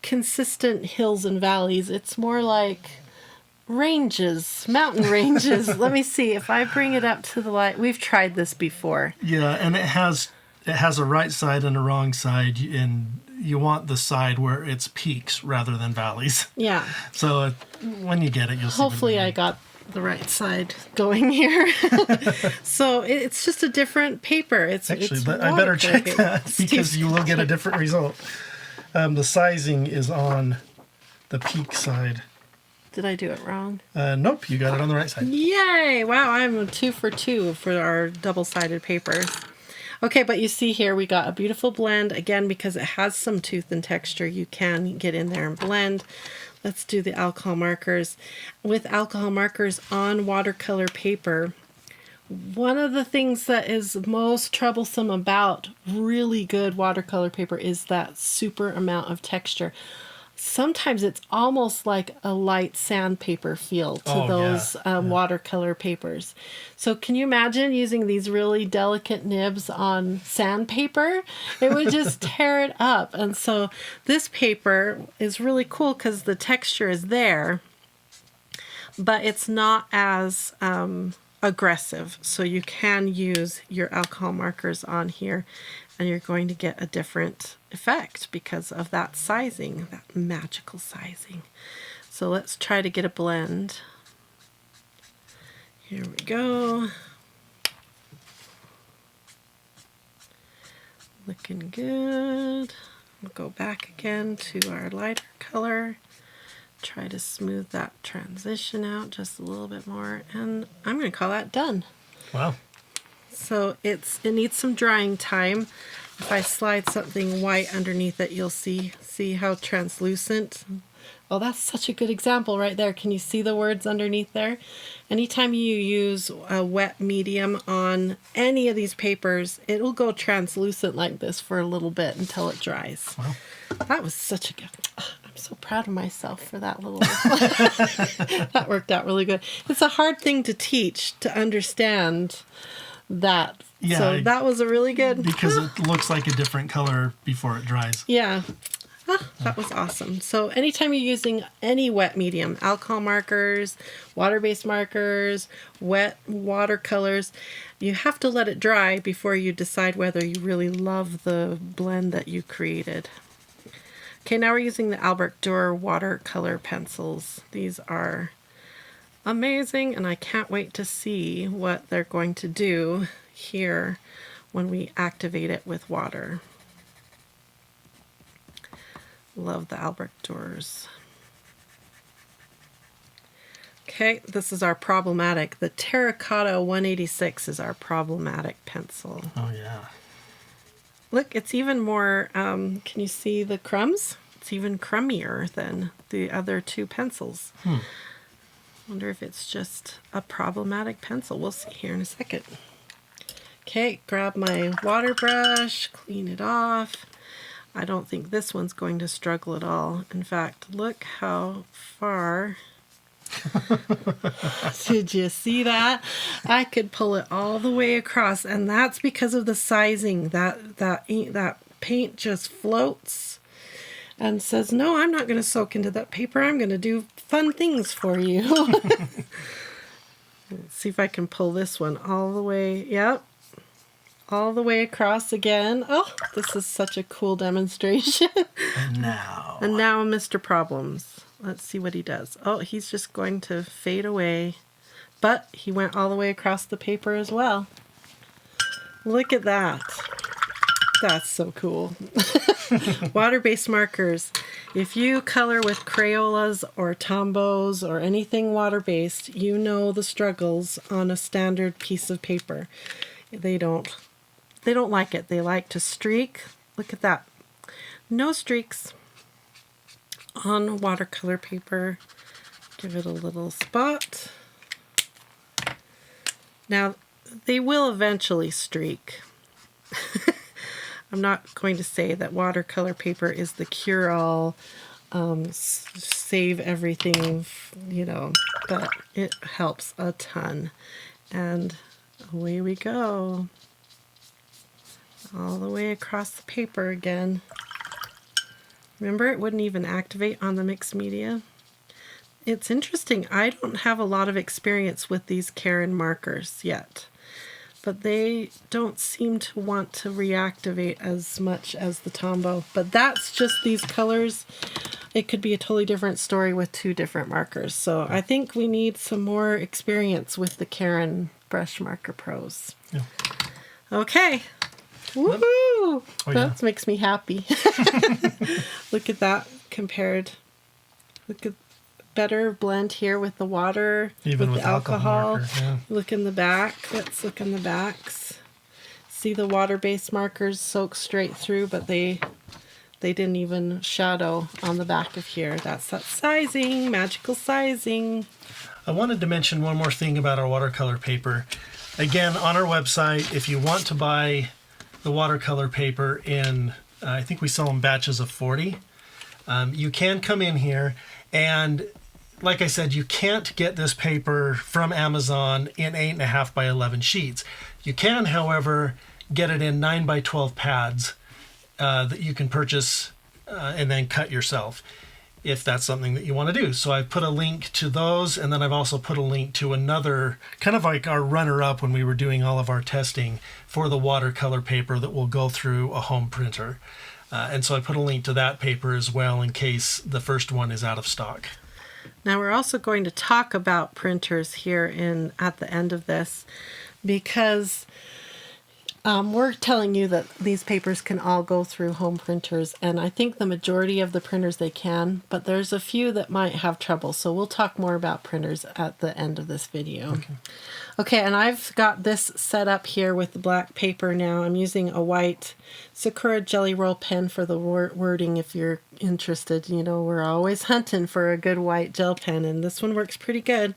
consistent hills and valleys, it's more like ranges, mountain ranges. Let me see if I bring it up to the light. We've tried this before. Yeah, and it has a right side and a wrong side, and you want the side where it's peaks rather than valleys. Yeah. So when you get it, you'll see. Hopefully I got the right side going here. So it's just a different paper. It's I better check that because you will get a different result. The sizing is on the peak side. Did I do it wrong? Nope, you got it on the right side. Yay! Wow, I'm 2 for 2 for our double-sided papers. Okay, but you see here we got a beautiful blend. Again, because it has some tooth and texture, you can get in there and blend. Let's do the alcohol markers. With alcohol markers on watercolor paper, one of the things that is most troublesome about really good watercolor paper is that super amount of texture. Sometimes it's almost like a light sandpaper feel to those watercolor papers. So can you imagine using these really delicate nibs on sandpaper? It would just tear it up. And so this paper is really cool because the texture is there, but it's not as aggressive. So you can use your alcohol markers on here and you're going to get a different effect because of that sizing, that magical sizing. So let's try to get a blend. Here we go. Looking good. We'll go back again to our lighter color. Try to smooth that transition out just a little bit more. And I'm going to call that done. Wow. So it needs some drying time. If I slide something white underneath it, you'll see how translucent. Oh, that's such a good example right there. Can you see the words underneath there? Anytime you use a wet medium on any of these papers, it'll go translucent like this for a little bit until it dries. Wow. That was such a good... I'm so proud of myself for that little... That worked out really good. It's a hard thing to teach, to understand that. Yeah, so that was a really good... Because it looks like a different color before it dries. Yeah. That was awesome. So anytime you're using any wet medium, alcohol markers, water-based markers, wet watercolors, you have to let it dry before you decide whether you really love the blend that you created. Okay, now we're using the Albrecht Dürer watercolor pencils. These are amazing, and I can't wait to see what they're going to do here when we activate it with water. Love the Albrecht Dürers. Okay, this is our problematic. The Terracotta 186 is our problematic pencil. Oh, yeah. Look, it's even more, can you see the crumbs? It's even crummier than the other two pencils. Wonder if it's just a problematic pencil. We'll see here in a second. Okay, grab my water brush, clean it off. I don't think this one's going to struggle at all. In fact, look how far. Did you see that? I could pull it all the way across, and that's because of the sizing. That paint just floats and says, no, I'm not going to soak into that paper. I'm going to do fun things for you. Let's see if I can pull this one all the way. Yep. All the way across again. Oh, this is such a cool demonstration. And now Mr. Problems. Let's see what he does. Oh, he's just going to fade away. But he went all the way across the paper as well. Look at that. That's so cool. Water-based markers. If you color with Crayolas or Tombos or anything water-based, you know the struggles on a standard piece of paper. They don't like it. They like to streak. Look at that. No streaks on watercolor paper. Give it a little spot. Now, they will eventually streak. I'm not going to say that watercolor paper is the cure-all, save everything, but it helps a ton. And away we go. All the way across the paper again. Remember, it wouldn't even activate on the mixed media. It's interesting. I don't have a lot of experience with these Karen markers yet, but they don't seem to want to reactivate as much as the Tombow. But that's just these colors. It could be a totally different story with two different markers. So I think we need some more experience with the Karen Brush Marker Pros. Yeah. Okay. Woohoo! Oh, that makes me happy. Look at that compared. Look at better blend here with the water, even with the alcohol. Marker, yeah. Look in the back. Let's look in the backs. See the water-based markers soak straight through, but they didn't even shadow on the back of here. That's that sizing, magical sizing. I wanted to mention one more thing about our watercolor paper. Again, on our website, if you want to buy the watercolor paper in, I think we sell them batches of 40, you can come in here, and like I said, you can't get this paper from Amazon in 8.5 by 11 sheets. You can, however, get it in 9 by 12 pads that you can purchase and then cut yourself, if that's something that you want to do. So I've put a link to those, and then I've also put a link to another, kind of like our runner-up when we were doing all of our testing for the watercolor paper that will go through a home printer. And so I put a link to that paper as well in case the first one is out of stock. Now we're also going to talk about printers here at the end of this, because we're telling you that these papers can all go through home printers, and I think the majority of the printers they can, but there's a few that might have trouble, so we'll talk more about printers at the end of this video. Okay, and I've got this set up here with the black paper now. I'm using a white Sakura Jelly Roll pen for the wording if you're interested. We're always hunting for a good white gel pen, and this one works pretty good.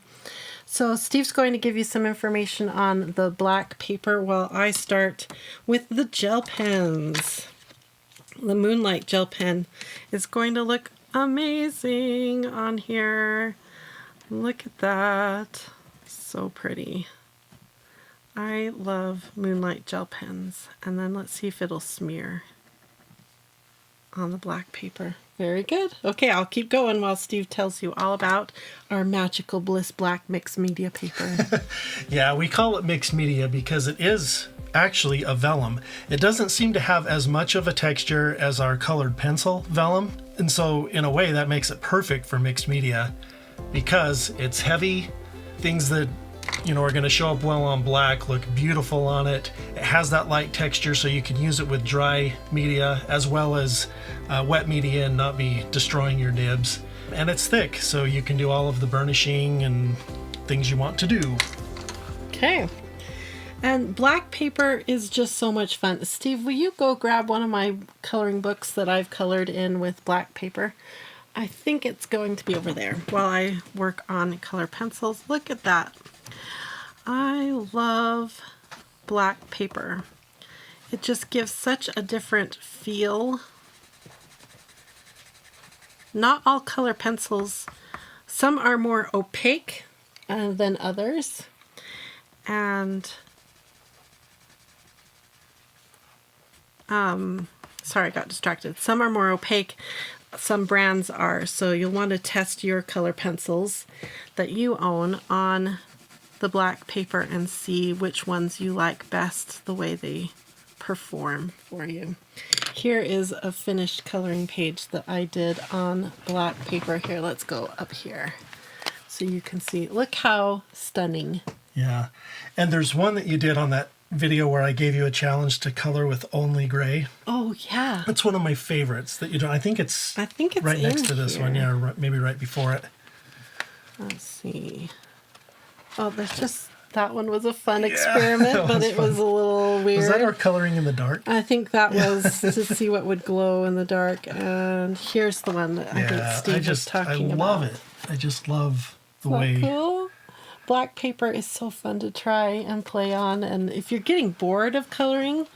So Steve's going to give you some information on the black paper while I start with the gel pens. The Moonlight gel pen is going to look amazing on here. Look at that. So pretty. I love Moonlight gel pens. And then let's see if it'll smear on the black paper. Very good. Okay, I'll keep going while Steve tells you all about our magical Bliss Black mixed media paper. Yeah, we call it mixed media because it is actually a vellum. It doesn't seem to have as much of a texture as our colored pencil vellum, and so in a way that makes it perfect for mixed media because it's heavy. Things that are going to show up well on black look beautiful on it. It has that light texture, so you can use it with dry media as well as wet media and not be destroying your nibs. And it's thick, so you can do all of the burnishing and things you want to do. Okay. And black paper is just so much fun. Steve, will you go grab one of my coloring books that I've colored in with black paper? I think it's going to be over there while I work on color pencils. Look at that. I love black paper. It just gives such a different feel. Not all color pencils, some are more opaque than others. And sorry, I got distracted. Some are more opaque, some brands are. So you'll want to test your color pencils that you own on the black paper and see which ones you like best, the way they perform for you. Here is a finished coloring page that I did on black paper. Here, let's go up here so you can see. Look how stunning. Yeah, and there's one that you did on that video where I gave you a challenge to color with only gray. Oh, yeah. That's one of my favorites that you do. I think it's right in next to this one. here. Yeah, maybe right before it. Let's see. Oh, that one was a fun experiment, but it was a little weird. Was that our coloring in the dark? I think that was to see what would glow in the dark. And here's the one that I think Steve was talking about. I love it. I just love the way. Isn't that cool? Black paper is so fun to try and play on. And if you're getting bored of coloring,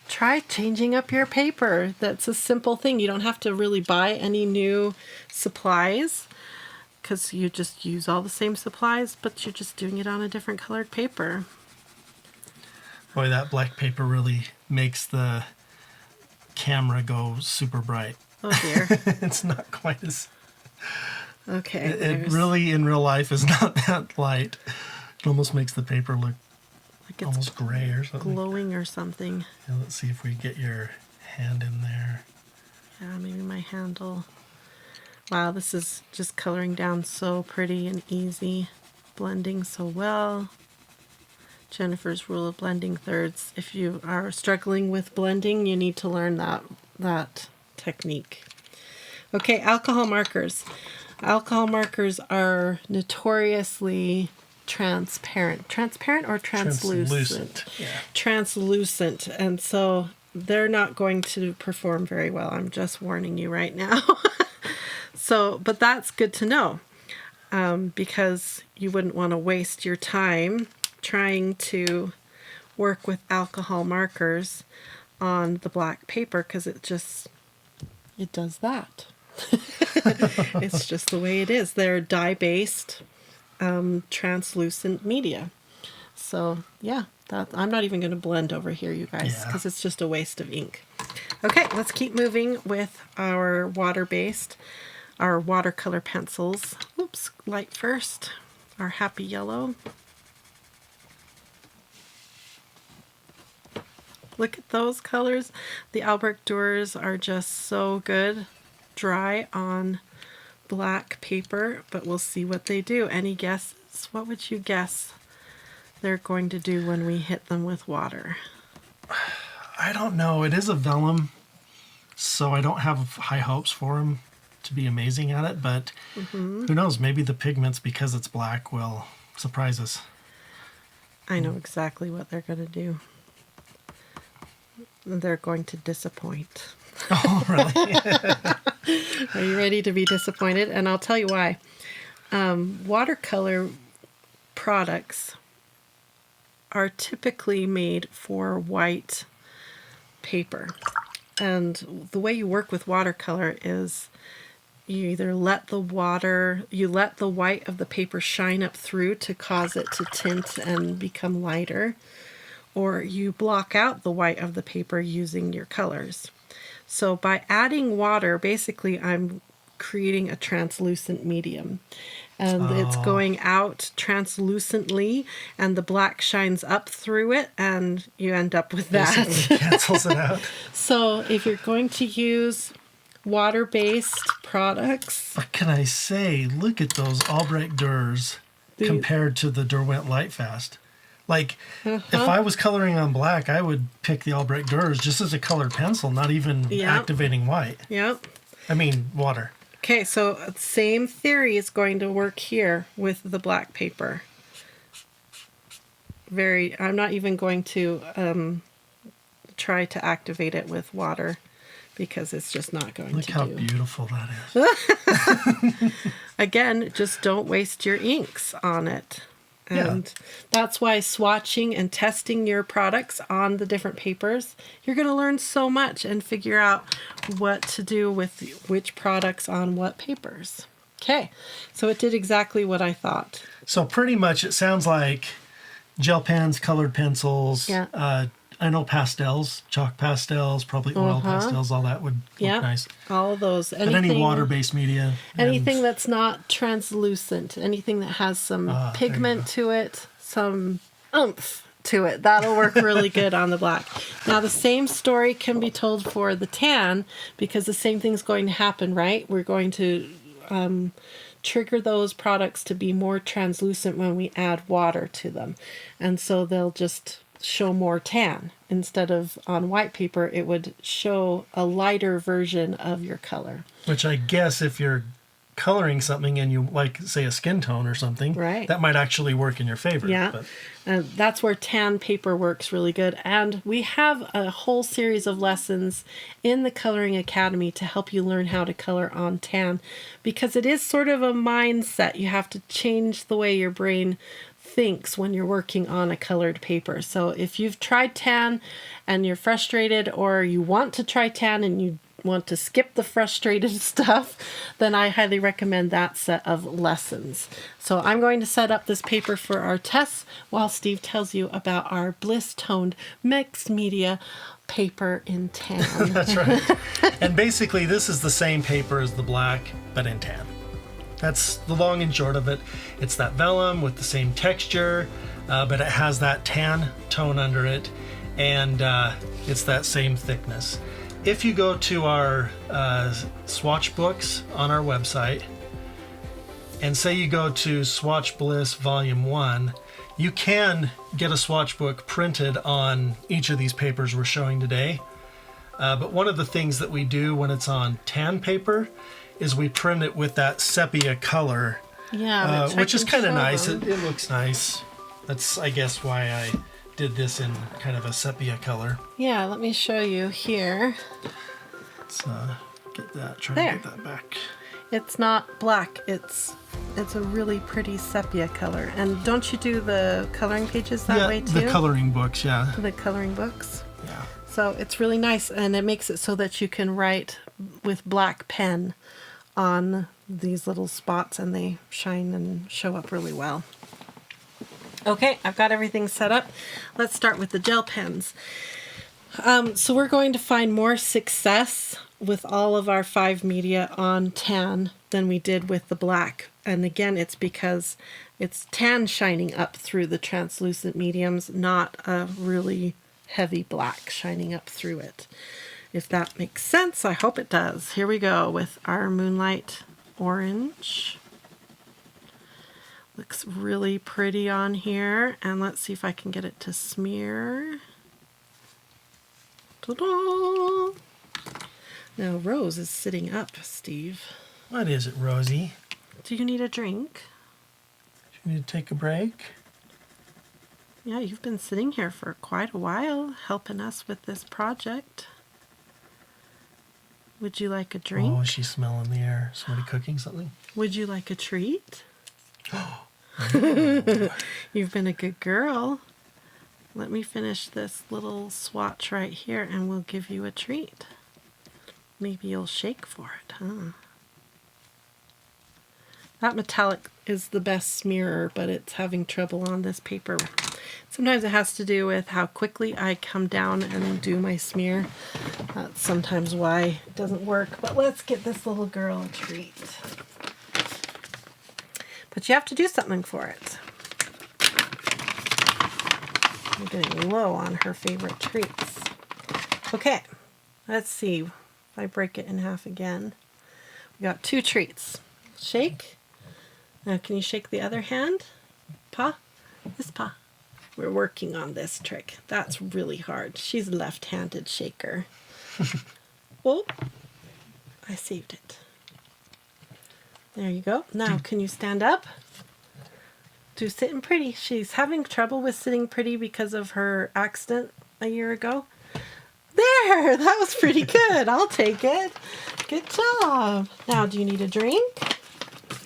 try changing up your paper. That's a simple thing. You don't have to really buy any new supplies, because you just use all the same supplies, but you're just doing it on a different colored paper. Boy, that black paper really makes the camera go super bright. Oh dear. It's not quite as... Okay. It really, in real life, is not that light. It almost makes the paper look like it's almost gray or something. Glowing or something. Yeah, let's see if we get your hand in there. Yeah, maybe my handle. Wow, this is just coloring down so pretty and easy. Blending so well. Jennifer's rule of blending thirds. If you are struggling with blending, you need to learn that technique. Okay, alcohol markers. Alcohol markers are notoriously transparent. Transparent or translucent? Yeah. Translucent. And so they're not going to perform very well. I'm just warning you right now. But that's good to know, because you wouldn't want to waste your time trying to work with alcohol markers on the black paper, because it does that. It's just the way it is. They're dye-based, translucent media. So yeah, I'm not even going to blend over here, you guys, because it's just a waste of ink. Okay, let's keep moving with our our watercolor pencils. Oops, light first. Our happy yellow. Look at those colors. The Albrecht Dürers are just so good dry on black paper, but we'll see what they do. Any guesses? What would you guess they're going to do when we hit them with water? I don't know. It is a vellum, so I don't have high hopes for them to be amazing at it, but who knows? Maybe the pigments, because it's black, will surprise us. I know exactly what they're going to do. They're going to disappoint. Oh, really? Are you ready to be disappointed? And I'll tell you why. Watercolor products are typically made for white paper. And the way you work with watercolor is you either let the white of the paper shine up through to cause it to tint and become lighter, or you block out the white of the paper using your colors. So by adding water, basically I'm creating a translucent medium. And it's going out translucently, and the black shines up through it, and you end up with that. Basically cancels it out. So if you're going to use water-based products... What can I say? Look at those Albrecht Dürers compared to the Derwent Lightfast. Like, if I was coloring on black, I would pick the Albrecht Dürers just as a colored pencil, not even activating white. Yep. I mean, water. Okay, so same theory is going to work here with the black paper. I'm not even going to try to activate it with water, because it's just not going to do. Look how beautiful that is. Again, just don't waste your inks on it. And that's why swatching and testing your products on the different papers, you're going to learn so much and figure out what to do with which products on what papers. Okay, so it did exactly what I thought. So pretty much it sounds like gel pens, colored pencils, I know pastels, chalk pastels, probably oil pastels, all that would look nice. All of those. But any water-based media. Anything that's not translucent, anything that has some pigment to it, some oomph to it, that'll work really good on the black. Now the same story can be told for the tan, because the same thing's going to happen, right? We're going to trigger those products to be more translucent when we add water to them. And so they'll just show more tan. Instead of on white paper, it would show a lighter version of your color. Which I guess if you're coloring something and you like, say, a skin tone or something, right, that might actually work in your favor. Yeah, but. and that's where tan paper works really good. And we have a whole series of lessons in the Coloring Academy to help you learn how to color on tan, because it is sort of a mindset. You have to change the way your brain thinks when you're working on a colored paper. So if you've tried tan and you're frustrated, or you want to try tan and you want to skip the frustrated stuff, then I highly recommend that set of lessons. So I'm going to set up this paper for our tests while Steve tells you about our Bliss toned mixed media paper in tan. That's right. And basically this is the same paper as the black, but in tan. That's the long and short of it. It's that vellum with the same texture, but it has that tan tone under it, and it's that same thickness. If you go to our swatch books on our website, and say you go to Swatch Bliss Volume 1, you can get a swatch book printed on each of these papers we're showing today. But one of the things that we do when it's on tan paper is we print it with that sepia color, which is kind of nice. It looks nice. That's, I guess, why I did this in kind of a sepia color. Yeah, let me show you here. Let's get that, try There. to get that back. It's not black, it's a really pretty sepia color. And don't you do the coloring pages that way too? The coloring books, yeah. The coloring books. Yeah. So it's really nice, and it makes it so that you can write with black pen on these little spots, and they shine and show up really well. Okay, I've got everything set up. Let's start with the gel pens. So we're going to find more success with all of our 5 media on tan than we did with the black. And again, it's because it's tan shining up through the translucent mediums, not a really heavy black shining up through it. If that makes sense, I hope it does. Here we go with our Moonlight Orange. Looks really pretty on here, and let's see if I can get it to smear. Ta-da! Now Rose is sitting up, Steve. What is it, Rosie? Do you need a drink? Do you need to take a break? Yeah, you've been sitting here for quite a while helping us with this project. Would you like a drink? Oh, she's smelling the air. Somebody cooking something? Would you like a treat? You've been a good girl. Let me finish this little swatch right here and we'll give you a treat. Maybe you'll shake for it, huh? That metallic is the best smearer, but it's having trouble on this paper. Sometimes it has to do with how quickly I come down and do my smear. That's sometimes why it doesn't work. But let's get this little girl a treat. But you have to do something for it. I'm getting low on her favorite treats. Okay, let's see if I break it in half again. We got 2 treats. Shake. Now can you shake the other hand? Paw? This paw. We're working on this trick. That's really hard. She's a left-handed shaker. Oh, I saved it. There you go. Now, can you stand up? Do sitting pretty. She's having trouble with sitting pretty because of her accident a year ago. There! That was pretty good. I'll take it. Good job. Now, do you need a drink?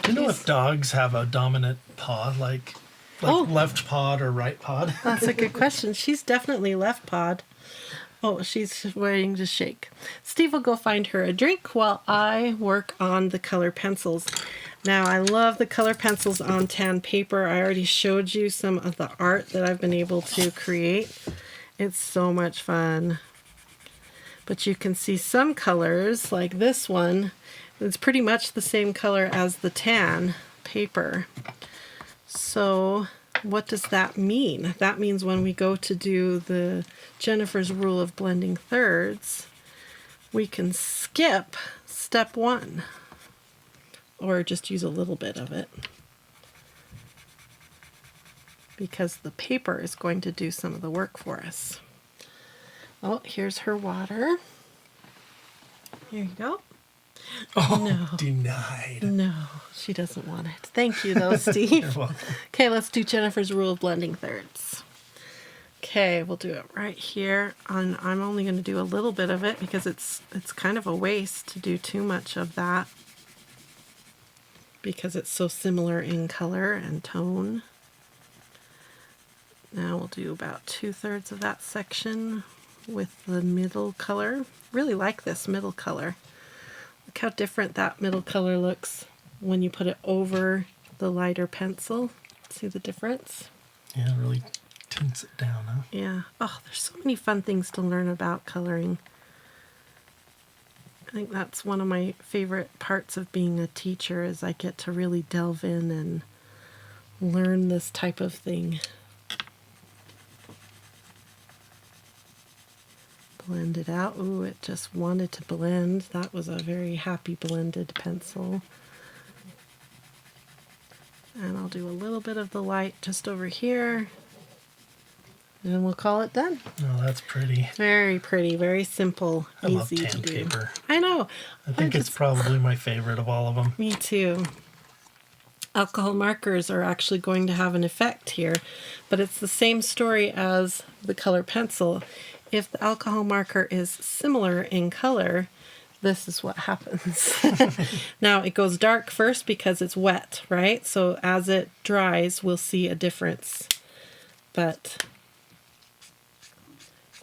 Do you know if dogs have a dominant paw, like left pawed or right pawed? That's a good question. She's definitely left pawed. Oh, she's waiting to shake. Steve will go find her a drink while I work on the color pencils. Now, I love the color pencils on tan paper. I already showed you some of the art that I've been able to create. It's so much fun. But you can see some colors, like this one. It's pretty much the same color as the tan paper. So what does that mean? That means when we go to do the Jennifer's rule of blending thirds, we can skip step 1 or just use a little bit of it. because the paper is going to do some of the work for us. Oh, here's her water. Here you go. Oh, No. denied. No, she doesn't want it. Thank you, though, Steve. You're welcome. Okay, let's do Jennifer's rule of blending thirds. Okay, we'll do it right here. And I'm only going to do a little bit of it because it's kind of a waste to do too much of that because it's so similar in color and tone. Now we'll do about 2/3 of that section with the middle color. Really like this middle color. Look how different that middle color looks when you put it over the lighter pencil. See the difference? Yeah, it really tints it down, huh? Yeah. Oh, there's so many fun things to learn about coloring. I think that's one of my favorite parts of being a teacher is I get to really delve in and learn this type of thing. Blend it out. Ooh, it just wanted to blend. That was a very happy blended pencil. And I'll do a little bit of the light just over here. And we'll call it done. Oh, that's pretty. Very pretty, very simple, I love easy tan to do. paper. I know. I think it's probably my favorite of all of them. Me too. Alcohol markers are actually going to have an effect here, but it's the same story as the color pencil. If the alcohol marker is similar in color, this is what happens. Now, it goes dark first because it's wet, right? So as it dries, we'll see a difference. But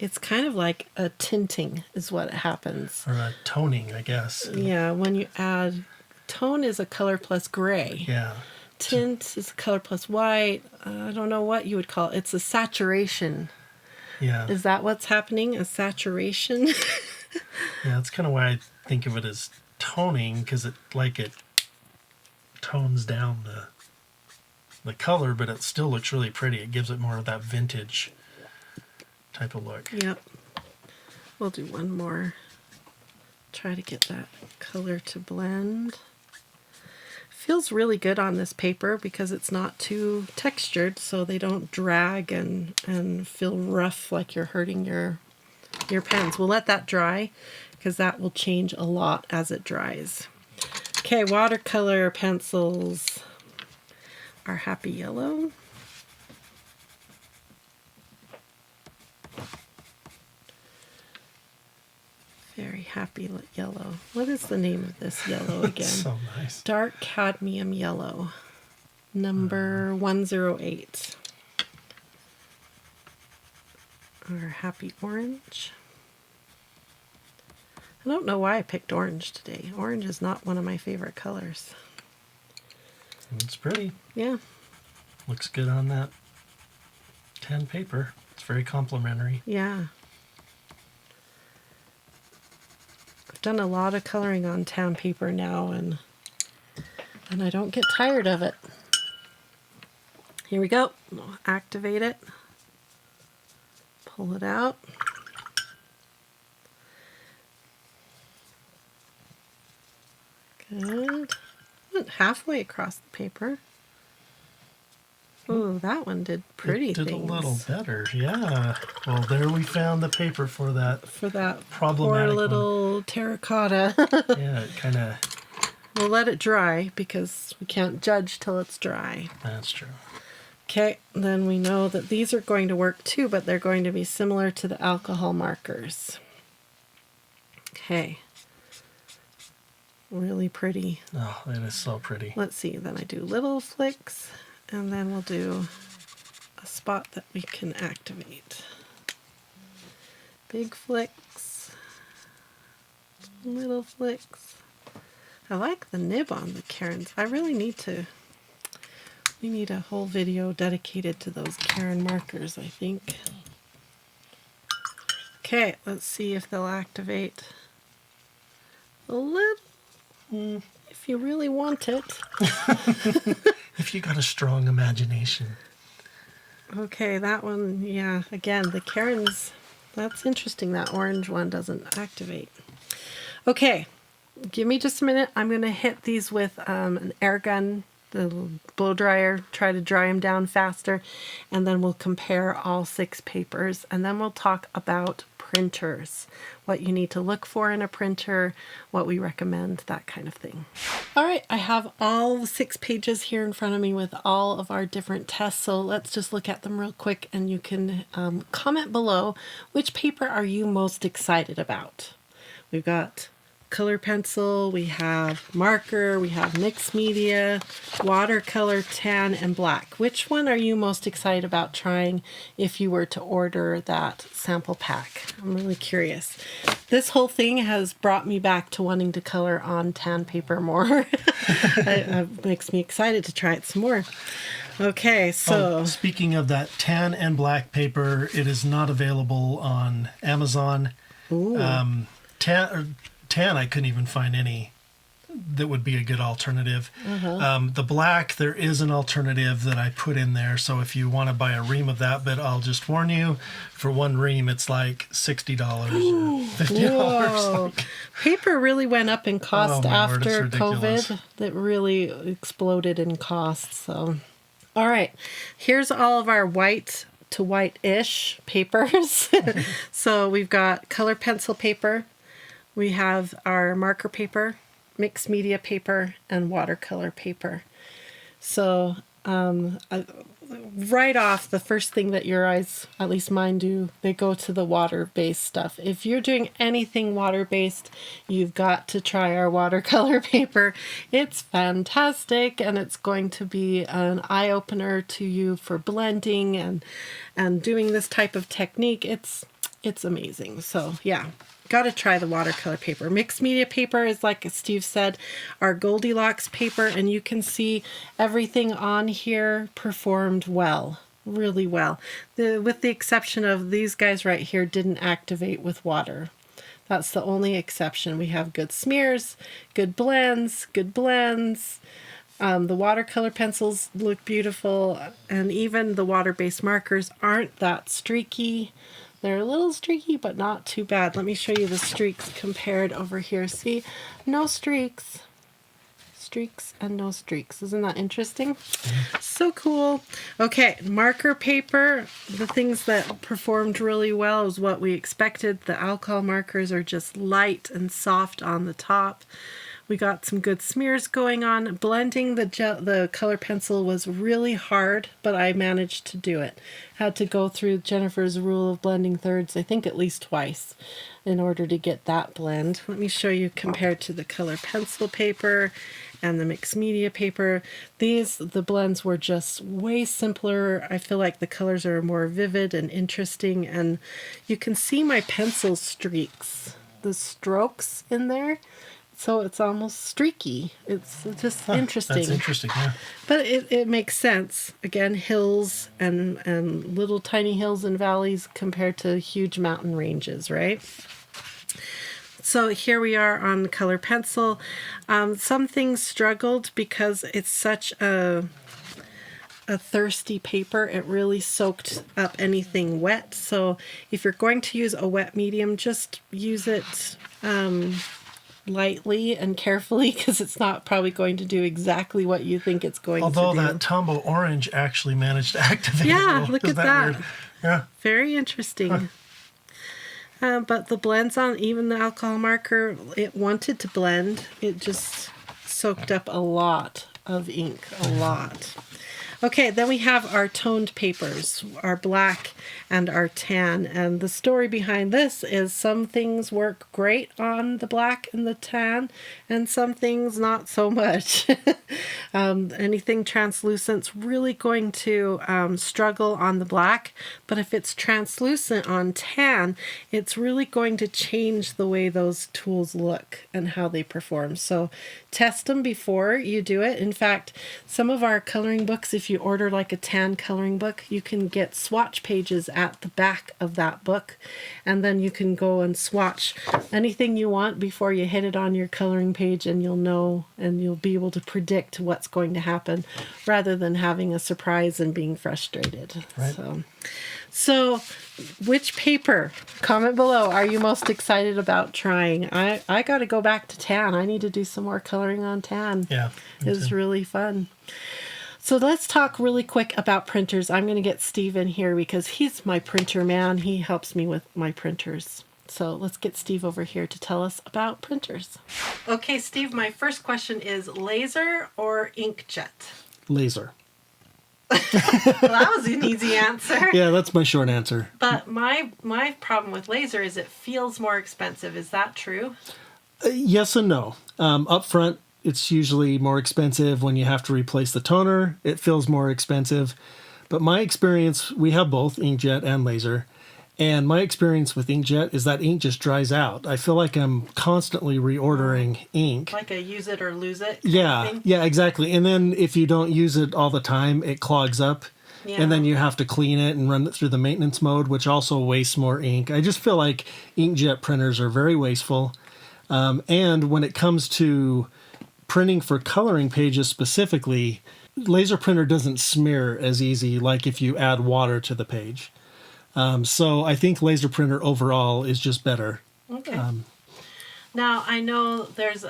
it's kind of like a tinting is what happens. Or a toning, I guess. Yeah, when you add, tone is a color plus gray. Yeah. Tint is a color plus white. I don't know what you would call it. It's a saturation. Yeah. Is that what's happening? A saturation? Yeah, that's kind of why I think of it as toning, because it tones down the color, but it still looks really pretty. It gives it more of that vintage type of look. Yep. We'll do one more. Try to get that color to blend. Feels really good on this paper because it's not too textured, so they don't drag and feel rough like you're hurting your pens. We'll let that dry because that will change a lot as it dries. Okay, watercolor pencils are happy yellow. Very happy yellow. What is the name of this yellow again? So nice. Dark cadmium yellow. Number 108. Our happy orange. I don't know why I picked orange today. Orange is not one of my favorite colors. It's pretty. Yeah. Looks good on that tan paper. It's very complimentary. Yeah. I've done a lot of coloring on tan paper now and I don't get tired of it. Here we go. We'll activate it. Pull it out. Good. Went halfway across the paper. Ooh, that one did pretty It did things. a little better, yeah. Well, there we found the paper for that. For that problematic poor little terracotta. Yeah, it kind of... We'll let it dry because we can't judge till it's dry. That's true. Okay, then we know that these are going to work too, but they're going to be similar to the alcohol markers. Okay. Really pretty. Oh, it is so pretty. Let's see, then I do little flicks, and then we'll do a spot that we can activate. Big flicks, little flicks. I like the nib on the Karens. I really need to, we need a whole video dedicated to those Karen markers, I think. Okay, let's see if they'll activate a little. If you really want it. If you got a strong imagination. Okay, that one, yeah, again, the Karens, that's interesting. That orange one doesn't activate. Okay, give me just a minute. I'm going to hit these with an air gun the blow dryer, try to dry them down faster, and then we'll compare all 6 papers, and then we'll talk about printers, what you need to look for in a printer, what we recommend, that kind of thing. All right, I have all 6 pages here in front of me with all of our different tests, so let's just look at them real quick, and you can comment below which paper are you most excited about. We've got color pencil, we have marker, we have mixed media, watercolor, tan, and black. Which one are you most excited about trying if you were to order that sample pack? I'm really curious. This whole thing has brought me back to wanting to color on tan paper more. It makes me excited to try it some more. Okay, so... speaking of that tan and black paper, it is not available on Amazon. Ooh. Tan, I couldn't even find any that would be a good alternative. The black, there is an alternative that I put in there. So if you want to buy a ream of that, but I'll just warn you, for one ream, it's like $60 or $50. Whoa. Paper really went up in cost after ridiculous. COVID. That really exploded in cost. So, all right, here's all of our white to white-ish papers. So we've got color pencil paper. We have our marker paper, mixed media paper, and watercolor paper. So right off, the first thing that your eyes, at least mine do, they go to the water-based stuff. If you're doing anything water-based, you've got to try our watercolor paper. It's fantastic, and it's going to be an eye-opener to you for blending and doing this type of technique. It's amazing. So yeah. Got to try the watercolor paper. Mixed media paper is, like Steve said, our Goldilocks paper, and you can see everything on here performed well, really well. With the exception of these guys right here didn't activate with water. That's the only exception. We have good smears, good blends, the watercolor pencils look beautiful, and even the water-based markers aren't that streaky. They're a little streaky, but not too bad. Let me show you the streaks compared over here. See, no streaks. Streaks and no streaks. Isn't that interesting? So cool. Okay, marker paper. The things that performed really well is what we expected. The alcohol markers are just light and soft on the top. We got some good smears going on. Blending the color pencil was really hard, but I managed to do it. Had to go through Jennifer's rule of blending thirds, I think at least twice, in order to get that blend. Let me show you compared to the color pencil paper and the mixed media paper. The blends were just way simpler. I feel like the colors are more vivid and interesting, and you can see my pencil streaks, the strokes in there. So it's almost streaky. It's just interesting. That's interesting, yeah. But it makes sense. Again, hills and little tiny hills and valleys compared to huge mountain ranges, right? So here we are on color pencil. Some things struggled because it's such a thirsty paper. It really soaked up anything wet. So if you're going to use a wet medium, just use it lightly and carefully, because it's not probably going to do exactly what you think it's going to do. Although that Tombow orange actually managed to activate it. Yeah, look at that. Weird? Yeah. Very interesting. But the blends on even the alcohol marker, it wanted to blend. It just soaked up a lot of ink, a lot. Okay, then we have our toned papers, our black and our tan. And the story behind this is some things work great on the black and the tan, and some things not so much. Anything translucent's really going to struggle on the black, but if it's translucent on tan, it's really going to change the way those tools look and how they perform. So test them before you do it. In fact, some of our coloring books, if if you order like a tan coloring book, you can get swatch pages at the back of that book, and then you can go and swatch anything you want before you hit it on your coloring page, and you'll know and you'll be able to predict what's going to happen rather than having a surprise and being frustrated. Right. So which paper, comment below, are you most excited about trying? I got to go back to tan. I need to do some more coloring on tan. Yeah. It was really fun. So let's talk really quick about printers. I'm going to get Steve in here because he's my printer man. He helps me with my printers. So let's get Steve over here to tell us about printers. Okay, Steve, my first question is laser or inkjet? Laser. Well, that was an easy answer. Yeah, that's my short answer. But my problem with laser is it feels more expensive. Is that true? Yes and no. Up front, it's usually more expensive. When you have to replace the toner, it feels more expensive. But my experience, we have both inkjet and laser. And my experience with inkjet is that ink just dries out. I feel like I'm constantly reordering ink. Like a use it or lose it? Yeah, exactly. And then if you don't use it all the time, it clogs up. Yeah. And then you have to clean it and run it through the maintenance mode, which also wastes more ink. I just feel like inkjet printers are very wasteful. And when it comes to printing for coloring pages specifically, laser printer doesn't smear as easy like if you add water to the page. So I think laser printer overall is just better. Okay. Now I know there's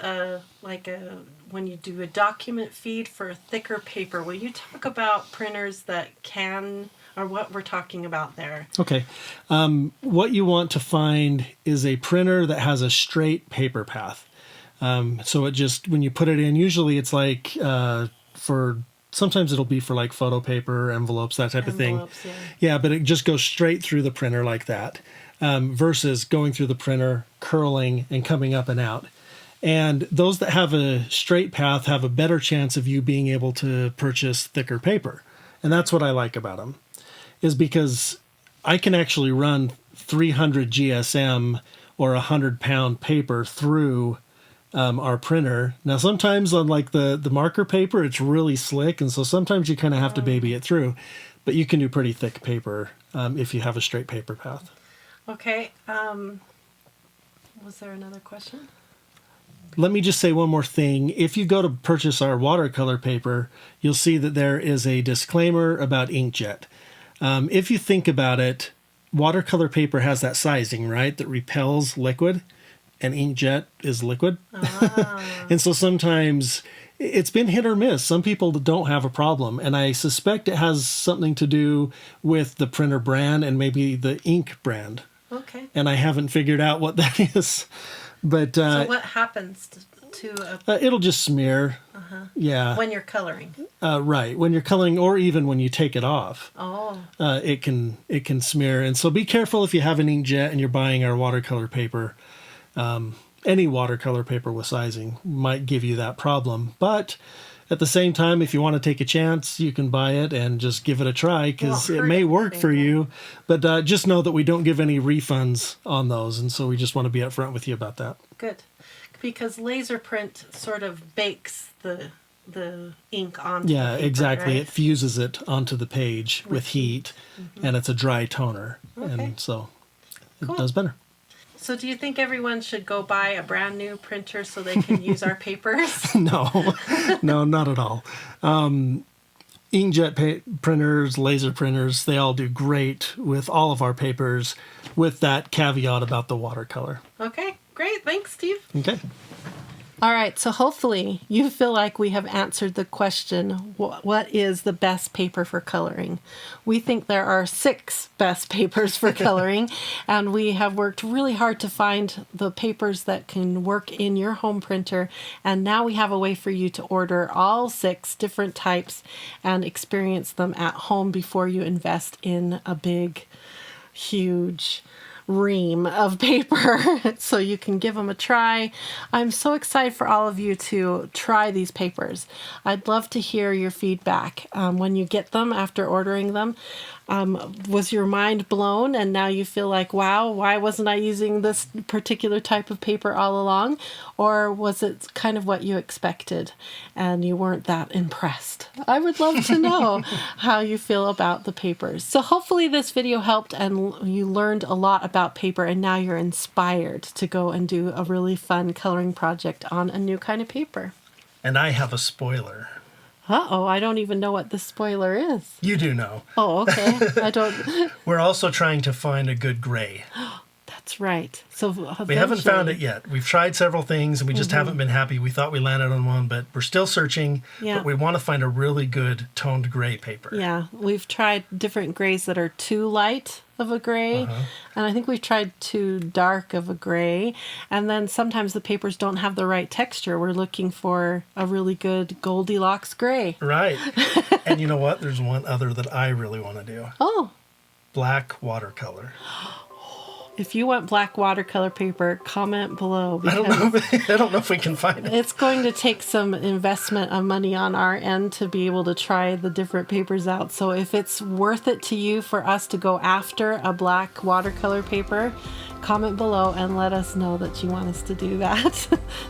when you do a document feed for thicker paper, will you talk about printers that can, or what we're talking about there? Okay. What you want to find is a printer that has a straight paper path. So it just, when you put it in, usually it's like sometimes it'll be for like photo paper, envelopes, that type of thing. Yeah, but it just goes straight through the printer like that, versus going through the printer, curling, and coming up and out. And those that have a straight path have a better chance of you being able to purchase thicker paper. And that's what I like about them, is because I can actually run 300 GSM or 100-pound paper through our printer. Now, sometimes on like the marker paper, it's really slick, and so sometimes you kind of have to baby it through. But you can do pretty thick paper if you have a straight paper path. Okay. Was there another question? Let me just say one more thing. If you go to purchase our watercolor paper, you'll see that there is a disclaimer about inkjet. If you think about it, watercolor paper has that sizing, right, that repels liquid, and inkjet is liquid. And so sometimes it's been hit or miss. Some people don't have a problem, and I suspect it has something to do with the printer brand and maybe the ink brand. Okay. And I haven't figured out what that is. But so what happens to a... it'll just smear. Yeah. When you're coloring. Right. When you're coloring, or even when you take it off. Oh. It can smear. And so be careful if you have an inkjet and you're buying our watercolor paper. Any watercolor paper with sizing might give you that problem. But at the same time, if you want to take a chance, you can buy it and just give it a try, because it may work for you. But just know that we don't give any refunds on those, and so we just want to be upfront with you about that. Good. Because laser print sort of bakes the ink onto the paper, exactly. right? It fuses it onto the page with heat, and it's a dry toner. Okay. And so it does better. So do you think everyone should go buy a brand new printer so they can use our papers? No, not at all. Inkjet printers, laser printers, they all do great with all of our papers, with that caveat about the watercolor. Okay, great. Thanks, Steve. Okay. All right, so hopefully you feel like we have answered the question, what is the best paper for coloring? We think there are 6 best papers for coloring, and we have worked really hard to find the papers that can work in your home printer, and now we have a way for you to order all 6 different types and experience them at home before you invest in a big, huge ream of paper so you can give them a try. I'm so excited for all of you to try these papers. I'd love to hear your feedback when you get them after ordering them. Was your mind blown and now you feel like, wow, why wasn't I using this particular type of paper all along? Or was it kind of what you expected and you weren't that impressed? I would love to know how you feel about the papers. So hopefully this video helped and you learned a lot about paper and now you're inspired to go and do a really fun coloring project on a new kind of paper. And I have a spoiler. Uh-oh, I don't even know what the spoiler is. You do know. Oh, okay. I don't... We're also trying to find a good gray. That's right. So we haven't found it yet. We've tried several things and we just haven't been happy. We thought we landed on one, but we're still searching. Yeah. But we want to find a really good toned gray paper. Yeah, we've tried different grays that are too light of a gray, and I think we've tried too dark of a gray, and then sometimes the papers don't have the right texture. We're looking for a really good Goldilocks gray. Right. And you know what? There's one other that I really want to do. Oh. Black watercolor. If you want black watercolor paper, comment below. I don't know if we can find it. It's going to take some investment of money on our end to be able to try the different papers out. So if it's worth it to you for us to go after a black watercolor paper, comment below and let us know that you want us to do that.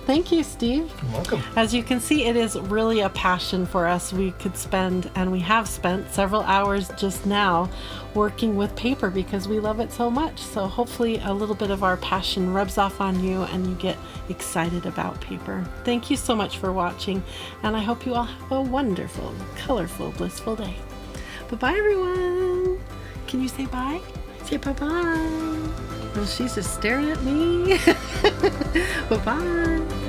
Thank you, Steve. You're welcome. As you can see, it is really a passion for us. We could spend, and we have spent, several hours just now working with paper because we love it so much. So hopefully a little bit of our passion rubs off on you and you get excited about paper. Thank you so much for watching, and I hope you all have a wonderful, colorful, blissful day. Bye-bye, everyone. Can you say bye? Say bye-bye. Oh, she's just staring at me. Bye-bye.